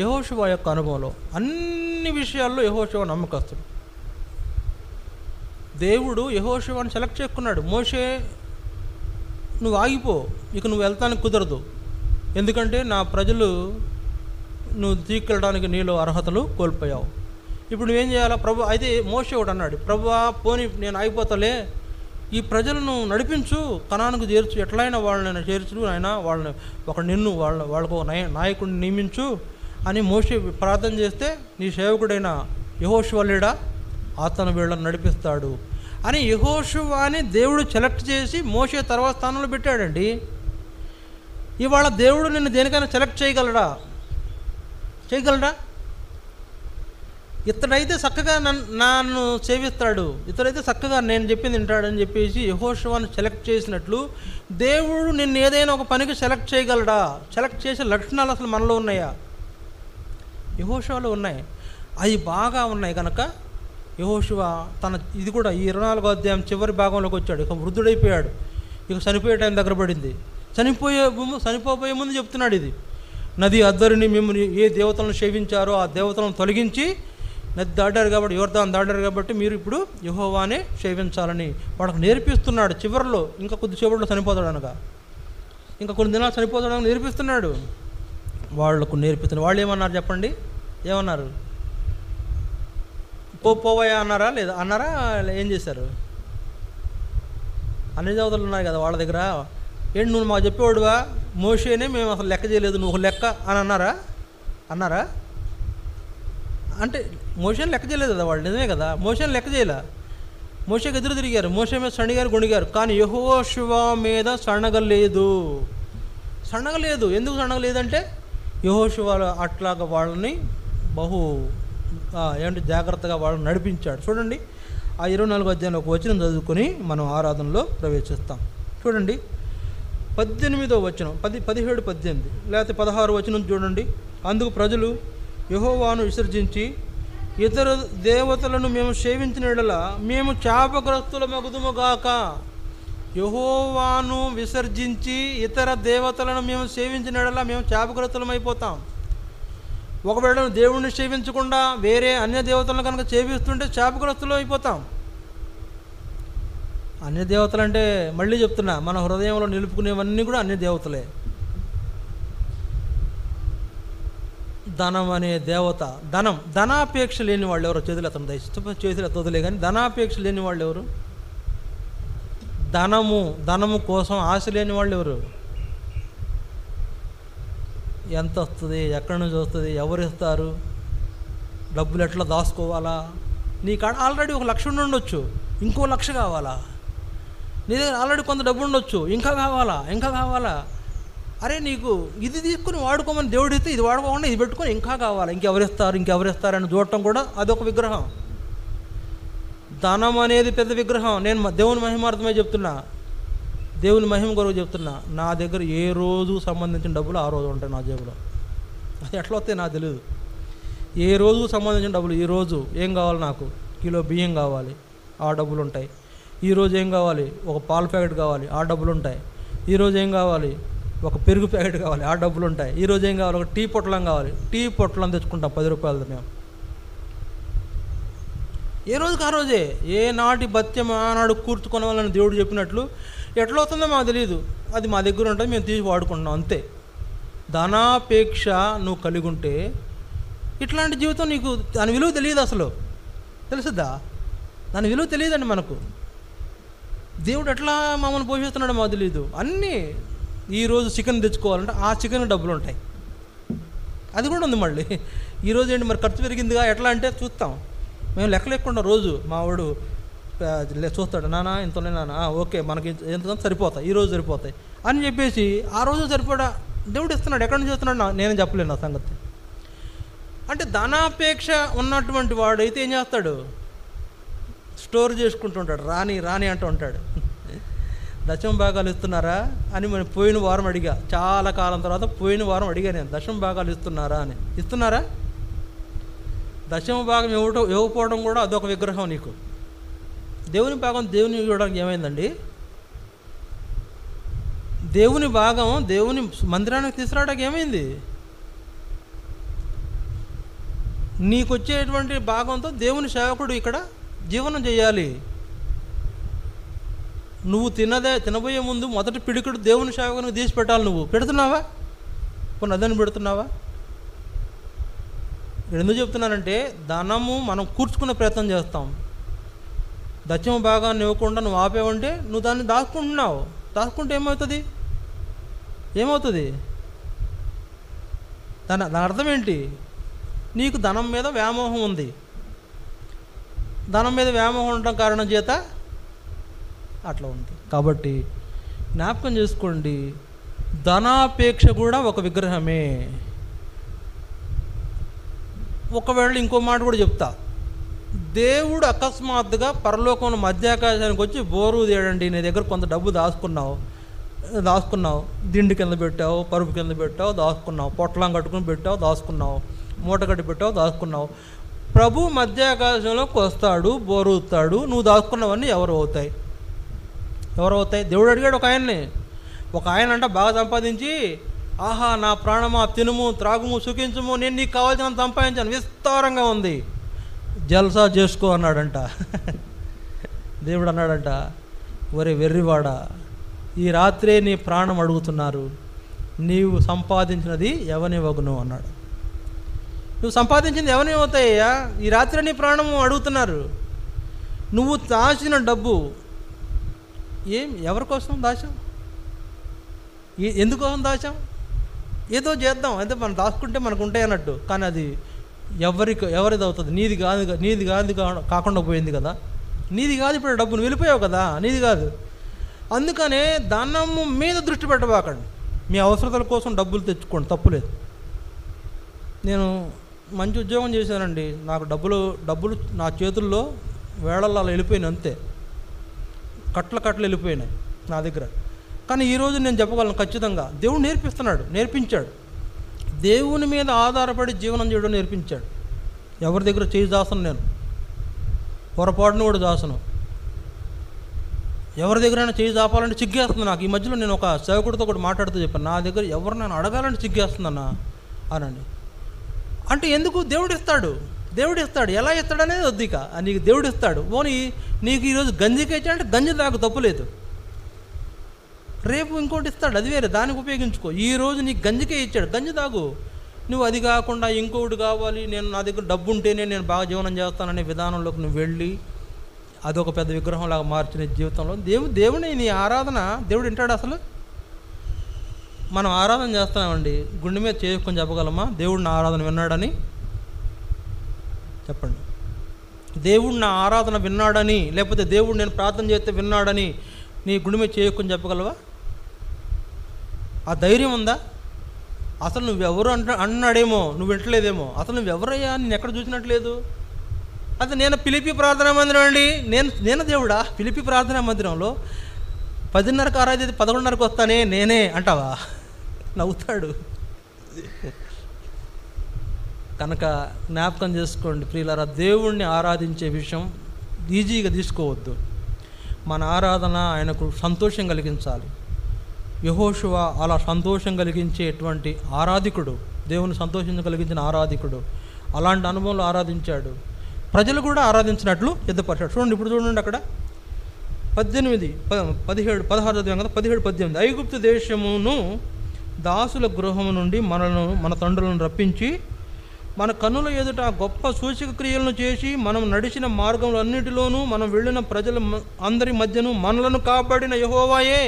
యెహోషువ యొక్క అనుభవంలో అన్ని విషయాల్లో యెహోషువ నమ్మకస్తుడు. దేవుడు యెహోషువని సెలెక్ట్ చేసుకున్నాడు. మోషే, నువ్వు ఆగిపో, ఇక నువ్వు వెళ్తానికి కుదరదు, ఎందుకంటే నా ప్రజలు నువ్వు తీసుకెళ్ళడానికి నీలో అర్హతలు కోల్పోయావు. ఇప్పుడు నువ్వేం చేయాలా ప్రభు? అయితే మోషే ఒకటి అన్నాడు, ప్రభువా పోనీ నేను ఆగిపోతలే, ఈ ప్రజలను నడిపించు, కనానుకు చేర్చు, ఎట్లయినా వాళ్ళని చేర్చు, ఆయన వాళ్ళని వాళ్ళకు నాయకుడిని నియమించు అని మోషే ప్రార్థన చేస్తే, నీ సేవకుడైన యెహోషువ లేడా, అతను వీళ్ళని నడిపిస్తాడు అని యెహోషువని దేవుడు సెలెక్ట్ చేసి మోషే తర్వాత స్థానంలో పెట్టాడండి. ఇవాళ దేవుడు నిన్ను దేనికైనా సెలెక్ట్ చేయగలడా? ఇతడైతే చక్కగా నన్ను సేవిస్తాడు, ఇతడైతే చక్కగా నేను చెప్పింది వింటాడని చెప్పేసి యెహోషువను సెలెక్ట్ చేసినట్లు దేవుడు నిన్ను ఏదైనా ఒక పనికి సెలెక్ట్ చేయగలడా? సెలెక్ట్ చేసే లక్షణాలు అసలు మనలో ఉన్నాయా? యెహోషువలో ఉన్నాయి. అవి బాగా ఉన్నాయి కనుక యెహోషువ ఇది కూడా ఈ 24వ అధ్యాయం చివరి భాగంలోకి వచ్చాడు. ఇక వృద్ధుడైపోయాడు, ఇక చనిపోయే టైం దగ్గర పడింది. చనిపోయే ముందు చెప్తున్నాడు, ఇది నది అద్దరిని మిమ్మల్ని ఏ దేవతలను సేవించారో ఆ దేవతలను తొలగించి నది దాటారు కాబట్టి, యోర్దాను దాటారు కాబట్టి మీరు ఇప్పుడు యెహోవానే సేవించాలని వాళ్ళకు నేర్పిస్తున్నాడు. చివరిలో ఇంకా కొద్దిసేపట్లో చనిపోతాడు అనగా, ఇంకా కొన్ని దినాలు చనిపోతాడని నేర్పిస్తున్నాడు. వాళ్లకు నేర్పిస్తున్నాడు. వాళ్ళు ఏమన్నారు చెప్పండి? ఏమన్నారు? పోవయ్యా అన్నారా? లేదా అన్నారా? ఏం చేశారు? అన్ని దేవతలు ఉన్నాయి కదా వాళ్ళ దగ్గర. ఏంటి నువ్వు మాకు చెప్పేవాడువా? మోషేనే మేము అసలు లెక్క చేయలేదు, నువ్వు లెక్క అని అన్నారా? అంటే మోషేని లెక్క చేయలేదు కదా వాళ్ళు, నిజమే కదా, మోషేని లెక్క చేయలే. మోషేకి ఎదురు తిరిగారు, మోషే మీద సణిగారు, గొణిగారు. కానీ యెహోషువ మీద సణగలేదు. ఎందుకు సణగలేదంటే యెహోషువ అట్లాగా వాళ్ళని జాగ్రత్తగా వాళ్ళని నడిపించాడు. చూడండి, ఆ 24వ అధ్యాయంలో ఒక వచనం చదువుకొని మనం ఆరాధనలో ప్రవేశిస్తాం. చూడండి, 18వ వచనం, 17, 18 లేకపోతే 16 వచనం చూడండి. అందుకు ప్రజలు యెహోవాను విసర్జించి ఇతర దేవతలను మేము సేవించిన యెడల మేము శాపగ్రస్తులమగుదుముగాక. యెహోవాను విసర్జించి ఇతర దేవతలను మేము సేవించిన యెడల మేము శాపగ్రస్తులమైపోతాం. ఒకవేళ దేవుణ్ణి సేవించకుండా వేరే అన్య దేవతలను కనుక సేవిస్తుంటే శాపగ్రస్తులు అయిపోతాం. అన్య దేవతలు అంటే మళ్ళీ చెప్తున్నా, మన హృదయంలో నిలుపుకునేవన్నీ కూడా అన్య దేవతలే. ధనం అనే దేవత, ధనాపేక్ష లేని వాళ్ళు ఎవరు? చేతులు ఎత్తదులే కానీ ధనాపేక్ష లేని వాళ్ళు ఎవరు? ధనము కోసం ఆశ లేని వాళ్ళు ఎవరు? ఎంత వస్తుంది, ఎక్కడి నుంచి వస్తుంది, ఎవరు ఇస్తారు, డబ్బులు ఎట్లా దాచుకోవాలా? నీ కాడ ఆల్రెడీ 1 లక్ష ఉండొచ్చు, ఇంకో 1 లక్ష కావాలా? నీ దగ్గర ఆల్రెడీ కొంత డబ్బు ఉండొచ్చు, ఇంకా కావాలా? అరే నీకు ఇది తీసుకుని వాడుకోమని దేవుడు ఇస్తే ఇది వాడుకోకుండా ఇది పెట్టుకొని ఇంకా కావాలి, ఇంకెవరిస్తారని చూడటం కూడా అదొక విగ్రహం. ధనం అనేది పెద్ద విగ్రహం. నేను దేవుని మహిమార్థమే చెప్తున్నా, దేవుని మహిమ కొరకు చెప్తున్నా. నా దగ్గర ఏ రోజు సంబంధించిన డబ్బులు ఆ రోజు ఉంటాయి నా జేబులో. అది ఎట్లా వస్తాయి నాకు తెలియదు. ఏ రోజు సంబంధించిన డబ్బులు, ఈరోజు ఏం కావాలి, నాకు కిలో బియ్యం కావాలి, ఆ డబ్బులు ఉంటాయి. ఈరోజు ఏం కావాలి, ఒక పాల ప్యాకెట్ కావాలి, ఆ డబ్బులు ఉంటాయి. ఈరోజు ఏం కావాలి, ఒక పెరుగు ప్యాకెట్ కావాలి, ఆ డబ్బులు ఉంటాయి. ఈరోజు ఏం కావాలి, ఒక టీ పొట్లం కావాలి, టీ పొట్లం తెచ్చుకుంటాం 10 రూపాయలది మేము. ఏ రోజుకి ఆ రోజే, ఏ నాటి భత్యం ఆనాడు కూర్చుకునే వాళ్ళని దేవుడు చెప్పినట్లు ఎట్లా అవుతుందో మాకు తెలియదు. అది మా దగ్గర ఉంటుంది, మేము తీసి వాడుకుంటున్నాం అంతే. ధనాపేక్ష నువ్వు కలిగి ఉంటే ఇట్లాంటి జీవితం నీకు దాని విలువ తెలియదు. అసలు తెలుసుద్దా? దాని విలువ తెలియదండి మనకు. దేవుడు ఎట్లా మమ్మల్ని పోషిస్తున్నాడో మాకు తెలియదు. అన్నీ ఈరోజు చికెన్ తెచ్చుకోవాలంటే ఆ చికెన్ డబ్బులు ఉంటాయి, అది కూడా ఉంది. మళ్ళీ ఈరోజు ఏంటి మరి ఖర్చు పెరిగిందిగా, ఎట్లా అంటే చూస్తాం మేము లెక్క లేకుండా. రోజు మా వాడు చూస్తాడు, నాన్న ఇంతనే నాన్న, ఓకే మనకి ఎంత సరిపోతాయి, ఈరోజు సరిపోతాయి అని చెప్పేసి ఆ రోజు సరిపోడా దేవుడు ఇస్తున్నాడు. ఎక్కడి నుంచి వస్తున్నాడు నేనే చెప్పలేను ఆ సంగతి. అంటే ధనాపేక్ష ఉన్నటువంటి వాడైతే ఏం చేస్తాడు, స్టోర్ చేసుకుంటుంటాడు. రాని అంటూ ఉంటాడు, దశమ భాగాలు ఇస్తున్నారా అని మనం పోయిన వారం అడిగా, చాలా కాలం తర్వాత పోయిన వారం అడిగా నేను, దశమ భాగాలు ఇస్తున్నారా అని. ఇస్తున్నారా? దశమ భాగం ఇవ్వకపోవడం కూడా అదొక విగ్రహం. నీకు దేవుని భాగం దేవుని ఇవ్వడానికి ఏమైందండి? దేవుని భాగం దేవుని మందిరానికి తీసుకురావడానికి ఏమైంది? నీకు వచ్చేటువంటి భాగంతో దేవుని సేవకుడు ఇక్కడ జీవనం చేయాలి. నువ్వు తినబోయే ముందు మొదటి పిడికుడు దేవుని సేవకునికి తీసి పెట్టాలి. నువ్వు పెడుతున్నావా? కొన్ని అదని పెడుతున్నావా? ఎందుకు చెప్తున్నానంటే ధనము మనం కూర్చుకునే ప్రయత్నం చేస్తాం. దశమ భాగాన్ని ఇవ్వకుండా నువ్వు ఆపేవంటే నువ్వు దాన్ని దాచుకుంటున్నావు. దాచుకుంటే ఏమవుతుంది? దాని అర్థం ఏంటి? నీకు ధనం మీద వ్యామోహం ఉంది. ధనం మీద వ్యామోహం ఉండటం కారణం చేత అట్లా ఉంది. కాబట్టి జ్ఞాపకం చేసుకోండి, ధనాపేక్ష కూడా ఒక విగ్రహమే. ఒకవేళ ఇంకో మాట కూడా చెప్తా, దేవుడు అకస్మాత్తుగా పరలోకంలో మధ్యాకాశానికి వచ్చి బోరు తీయడండి, నీ దగ్గర కొంత డబ్బు దాచుకున్నావు, దిండు కింద పెట్టావు, పరుపు కింద పెట్టావు, దాచుకున్నావు, పొట్లం కట్టుకుని పెట్టావు, దాచుకున్నావు, మూట కట్టి పెట్టావు, దాచుకున్నావు. ప్రభు మధ్యాకాశంలోకి వస్తాడు, బోరుతాడు, నువ్వు దాచుకున్నవన్నీ ఎవరు అవుతాయి? దేవుడు అడిగాడు ఒక ఆయన అంట బాగా సంపాదించి, ఆహా నా ప్రాణమా తినుము త్రాగుము సుఖించుము, నేను నీకు కావాల్సినంత సంపాదించాను, విస్తారంగా ఉంది, జల్సా చేసుకో అన్నాడంట. దేవుడు అన్నాడంట, ఒరే వెర్రివాడా, ఈ రాత్రే నీ ప్రాణం అడుగుతున్నారు, నీవు సంపాదించినది ఎవనివ్వగును అన్నాడు. నువ్వు సంపాదించింది ఎవరిని అవుతాయ్యా? ఈ రాత్రి నీ ప్రాణం అడుగుతున్నారు. నువ్వు దాచిన డబ్బు ఎవరి కోసం దాచాం? ఎందుకోసం దాచాం? ఏదో చేద్దాం, అయితే మనం దాచుకుంటే మనకు ఉంటాయి అన్నట్టు. కానీ అది ఎవరిది అవుతుంది? నీది కాకుండా పోయింది కదా, నీది కాదు. ఇప్పుడు డబ్బు నువ్వు వెళ్ళిపోయావు కదా, నీది కాదు. అందుకనే ధనము మీద దృష్టి పెట్టబాకండి. మీ అవసరతల కోసం డబ్బులు తెచ్చుకోండి, తప్పులేదు. నేను మంచి ఉద్యోగం చేశానండి, నాకు డబ్బులు నా చేతుల్లో వేళల్లో అలా వెళ్ళిపోయినాయి, అంతే, కట్టలు వెళ్ళిపోయినాయి నా దగ్గర. కానీ ఈరోజు నేను చెప్పగలను ఖచ్చితంగా, దేవుడు నేర్పించాడు. దేవుని మీద ఆధారపడి జీవనం చేయడం నేర్పించాడు. ఎవరి దగ్గర చేయి దాసను, నేను పొరపాటును కూడా దాసను. ఎవరి దగ్గరైనా చేయి దాపాలంటే సిగ్గేస్తుంది నాకు. ఈ మధ్యలో నేను ఒక సేవకుడితో కూడా మాట్లాడుతూ చెప్పాను, నా దగ్గర ఎవరు నన్ను అడగాలంటే సిగ్గేస్తుందన్నా అనండి. అంటే ఎందుకు? దేవుడు ఇస్తాడు. ఎలా ఇస్తాడనేది వద్దిక, నీకు దేవుడు ఇస్తాడు. పోనీ నీకు ఈరోజు గంజికి ఇచ్చాడంటే గంజి తాగు, తప్పులేదు. రేపు ఇంకోటి ఇస్తాడు, అది వేరే, దానికి ఉపయోగించుకో. ఈరోజు నీకు గంజికే ఇచ్చాడు, గంజి తాగు. నువ్వు అది కాకుండా ఇంకొకటి కావాలి, నా దగ్గర డబ్బు ఉంటేనే నేను బాగా జీవనం చేస్తాననే విధానంలోకి నువ్వు వెళ్ళి అదొక పెద్ద విగ్రహంలాగా మార్చిన జీవితంలో దేవుని నీ ఆరాధన దేవుడు వింటాడు అసలు? మనం ఆరాధన చేస్తున్నామండి, గుండె మీద చేసుకొని చెప్పగలమా దేవుడు నా ఆరాధన విన్నాడని? చెప్పండి. దేవుడు నా ఆరాధన విన్నాడని, లేకపోతే దేవుడు నేను ప్రార్థన చేస్తే విన్నాడని నీ గుండె మీద చేసుకొని చెప్పగలవా? ఆ ధైర్యం ఉందా? అసలు నువ్వెవరు అన్నాడేమో, నువ్వు వింటలేదేమో. అసలు నువ్వెవరయ్యా, నేను ఎక్కడ చూసినట్లేదు. అది నేను ఫిలిప్పీ ప్రార్థనా మందిరం అండి, నేను దేవుడా ఫిలిప్పీ ప్రార్థనా మందిరంలో 10:30కి ఆరాధన 11:30కి వస్తానే నేనే అంటావా? నవ్వుతాడు. కనుక జ్ఞాపకం చేసుకోండి ప్రియులారా, దేవుణ్ణి ఆరాధించే విషయం ఈజీగా తీసుకోవద్దు. మన ఆరాధన ఆయనకు సంతోషం కలిగించాలి. యెహోషువ అలా సంతోషం కలిగించేటువంటి ఆరాధికుడు, దేవుని సంతోషం కలిగించిన ఆరాధికుడు. అలాంటి అనుభవంలో ఆరాధించాడు. ప్రజలు కూడా ఆరాధించినట్లు సిద్ధపరిచాడు. చూడండి, ఇప్పుడు చూడండి అక్కడ 18, 17, 16 చదివాం కదా, 17, 18. ఐగుప్తు దేశమును దాసుల గృహము నుండి మన తండ్రులను రప్పించి మన కన్నుల ఎదుట గొప్ప సూచక క్రియలను చేసి మనం నడిచిన మార్గంలో అన్నిటిలోనూ మనం వెళ్ళిన ప్రజల అందరి మధ్యను మనలను కాపాడిన యెహోవాయే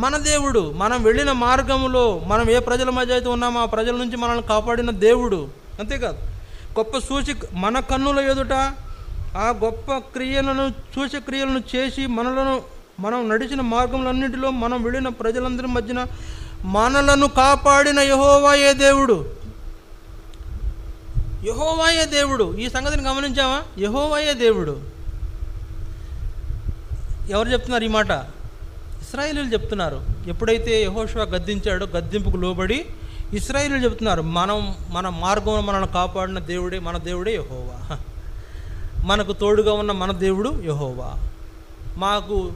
మన దేవుడు. మనం వెళ్ళిన మార్గంలో మనం ఏ ప్రజల మధ్య అయితే ఉన్నామో ఆ ప్రజల నుంచి మనల్ని కాపాడిన దేవుడు. అంతేకాదు, గొప్ప మన కన్నుల ఎదుట ఆ గొప్ప సూచక్రియలను చేసి మనం నడిచిన మార్గములన్నింటిలో మనం వెళ్ళిన ప్రజలందరి మధ్యన మనలను కాపాడిన యెహోవాయే దేవుడు. యెహోవాయే దేవుడు. ఈ సంగతిని గమనించావా? యెహోవాయే దేవుడు. ఎవరు చెప్తున్నారు ఈ మాట? ఇశ్రాయేలీయులు చెప్తున్నారు. ఎప్పుడైతే యెహోషువ గద్దించాడో, గద్దింపుకు లోబడి ఇశ్రాయేలీయులు చెప్తున్నారు, మన మార్గంలో మనల్ని కాపాడిన దేవుడే, మన దేవుడే యెహోవా. మనకు తోడుగా ఉన్న మన దేవుడు యెహోవా.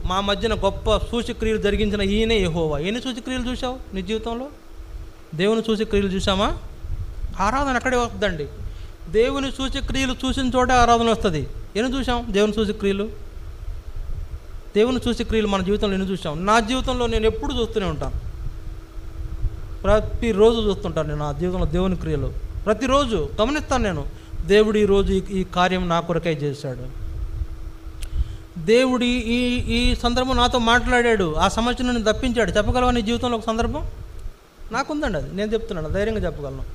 మా మధ్యన గొప్ప సూచక్రియలు జరిగించిన ఈయనే యెహోవా. ఎన్ని సూచక్రియలు చూసావు నీ జీవితంలో? దేవుని సూచక్రియలు చూసామా? ఆరాధన అక్కడే వస్తుందండి. దేవుని సూచక్రియలు చూసిన చోట ఆరాధన వస్తుంది. ఎన్ని చూసాం దేవుని సూచక్రియలు? దేవుని సూచక్రియలు మన జీవితంలో ఎన్ని చూసాం? నా జీవితంలో నేను ఎప్పుడు చూస్తూనే ఉంటాను, ప్రతిరోజు చూస్తుంటాను నేను నా జీవితంలో దేవుని క్రియలు. ప్రతిరోజు గమనిస్తాను నేను, దేవుడు ఈరోజు ఈ కార్యం నా కొరకై చేశాడు, దేవుడు ఈ సందర్భం నాతో మాట్లాడాడు, ఆ సమస్యను నేను తప్పించాడు. చెప్పగలవా నీ జీవితంలో ఒక సందర్భం? నాకుందండి, అది నేను చెప్తున్నాను, ధైర్యంగా చెప్పగలను.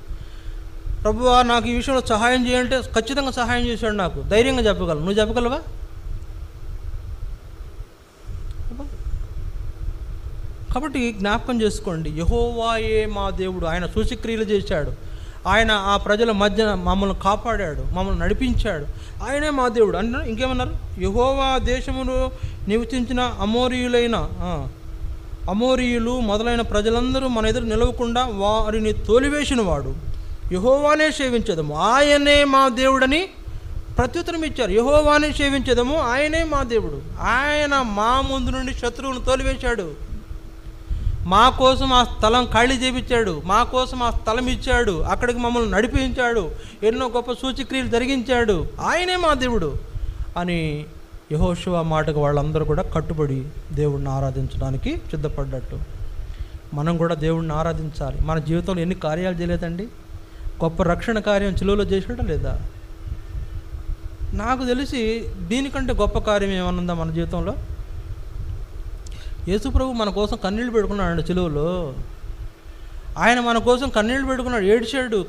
ప్రభువా నాకు ఈ విషయంలో సహాయం చేయంటే ఖచ్చితంగా సహాయం చేశాడు నాకు, ధైర్యంగా చెప్పగలను. నువ్వు చెప్పగలవా? కాబట్టి జ్ఞాపకం చేసుకోండి, యెహోవాయే మా దేవుడు. ఆయన సూచక్రియలు చేశాడు. ఆయన ఆ ప్రజల మధ్య మమ్మల్ని కాపాడాడు, మమ్మల్ని నడిపించాడు. ఆయనే మా దేవుడు అంటే ఇంకేమన్నారు? యెహోవా దేశములో నివసించిన అమోరీయులు మొదలైన ప్రజలందరూ మన ఎదురు నిలవకుండా వారిని తోలివేసిన వాడు. యెహోవానే సేవించదము, ఆయనే మా దేవుడని ప్రత్యుత్తరం ఇచ్చారు. యెహోవానే సేవించదము, ఆయనే మా దేవుడు. ఆయన మా ముందు నుండి శత్రువులను తోలివేశాడు, మా కోసం ఆ స్థలం ఖాళీ చేయించాడు, మా కోసం ఆ స్థలం ఇచ్చాడు, అక్కడికి మమ్మల్ని నడిపించాడు, ఎన్నో గొప్ప సూచక్రియలు జరిగించాడు. ఆయనే మా దేవుడు అని యెహోషువ మాటకు వాళ్ళందరూ కూడా కట్టుబడి దేవుడిని ఆరాధించడానికి సిద్ధపడ్డట్టు మనం కూడా దేవుడిని ఆరాధించాలి. మన జీవితంలో ఎన్ని కార్యాలు చేయలేదండి? గొప్ప రక్షణ కార్యం చిలువలో చేసాడా లేదా? నాకు తెలిసి దీనికంటే గొప్ప కార్యం ఏమన్నా ఉందా మన జీవితంలో? యేసుప్రభు మన కోసం కన్నీళ్ళు పెట్టుకున్నాడు చిలువలో. ఆయన మన కోసం కన్నీళ్ళు పెట్టుకున్నాడు, ఏడ్చాడు,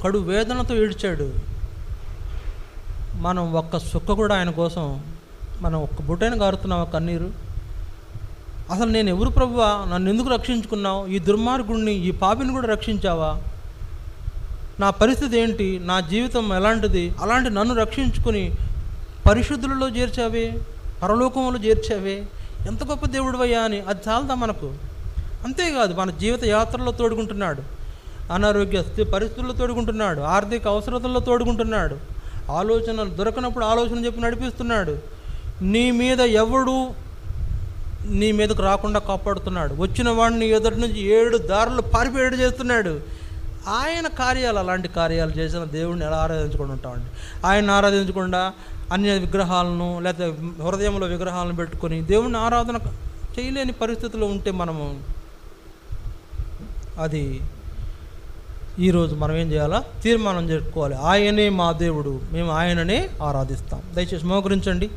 కడు వేదనతో ఏడ్చాడు. మనం ఒక్క సుక్క కూడా ఆయన కోసం మనం ఒక్క బుట్టైన గారుతున్నావా కన్నీరు? అసలు నేను ఎవరు ప్రభువా, నన్ను ఎందుకు రక్షించుకున్నావు? ఈ దుర్మార్గుడిని, ఈ పాపిని కూడా రక్షించావా? నా పరిస్థితి ఏంటి? నా జీవితం ఎలాంటిది? అలాంటి నన్ను రక్షించుకొని పరిశుద్ధులలో చేర్చావే, పరలోకంలో చేర్చావే, ఎంత గొప్ప దేవుడివయ్యా అని. అది చాలదా మనకు? అంతేకాదు, మన జీవిత యాత్రలో తోడుకుంటున్నాడు, అనారోగ్య పరిస్థితుల్లో తోడుకుంటున్నాడు, ఆర్థిక అవసరతల్లో తోడుకుంటున్నాడు, ఆలోచనలు దొరకనప్పుడు ఆలోచన చెప్పి నడిపిస్తున్నాడు, నీ మీద ఎవడు నీ మీదకు రాకుండా కాపాడుతున్నాడు, వచ్చిన వాడిని ఎదుటి నుంచి 7 దారులు పారిపోయేడు చేస్తున్నాడు. ఆయన కార్యాలు, అలాంటి కార్యాలు చేసిన దేవుడిని ఎలా ఆరాధించకుండా ఉంటామండి? ఆయన ఆరాధించకుండా అన్య విగ్రహాలను లేకపోతే హృదయంలో విగ్రహాలను పెట్టుకొని దేవుడిని ఆరాధన చేయలేని పరిస్థితుల్లో ఉంటే మనము అది ఈరోజు మనం ఏం చేయాలా? తీర్మానం చేసుకోవాలి, ఆయనే మా దేవుడు, మేము ఆయననే ఆరాధిస్తాం. దయచేసి మోకరించండి,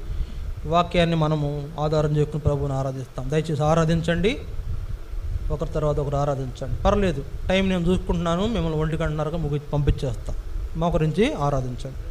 వాక్యాన్ని మనము ఆధారం చేసుకుని ప్రభువుని ఆరాధిస్తాం. దయచేసి ఆరాధించండి, ఒకరి తర్వాత ఒకరు ఆరాధించండి. పర్లేదు, టైం నేను చూసుకుంటున్నాను, మిమ్మల్ని 1 గంటన్నరగా పంపించేస్తాం. మోకరించి ఆరాధించండి.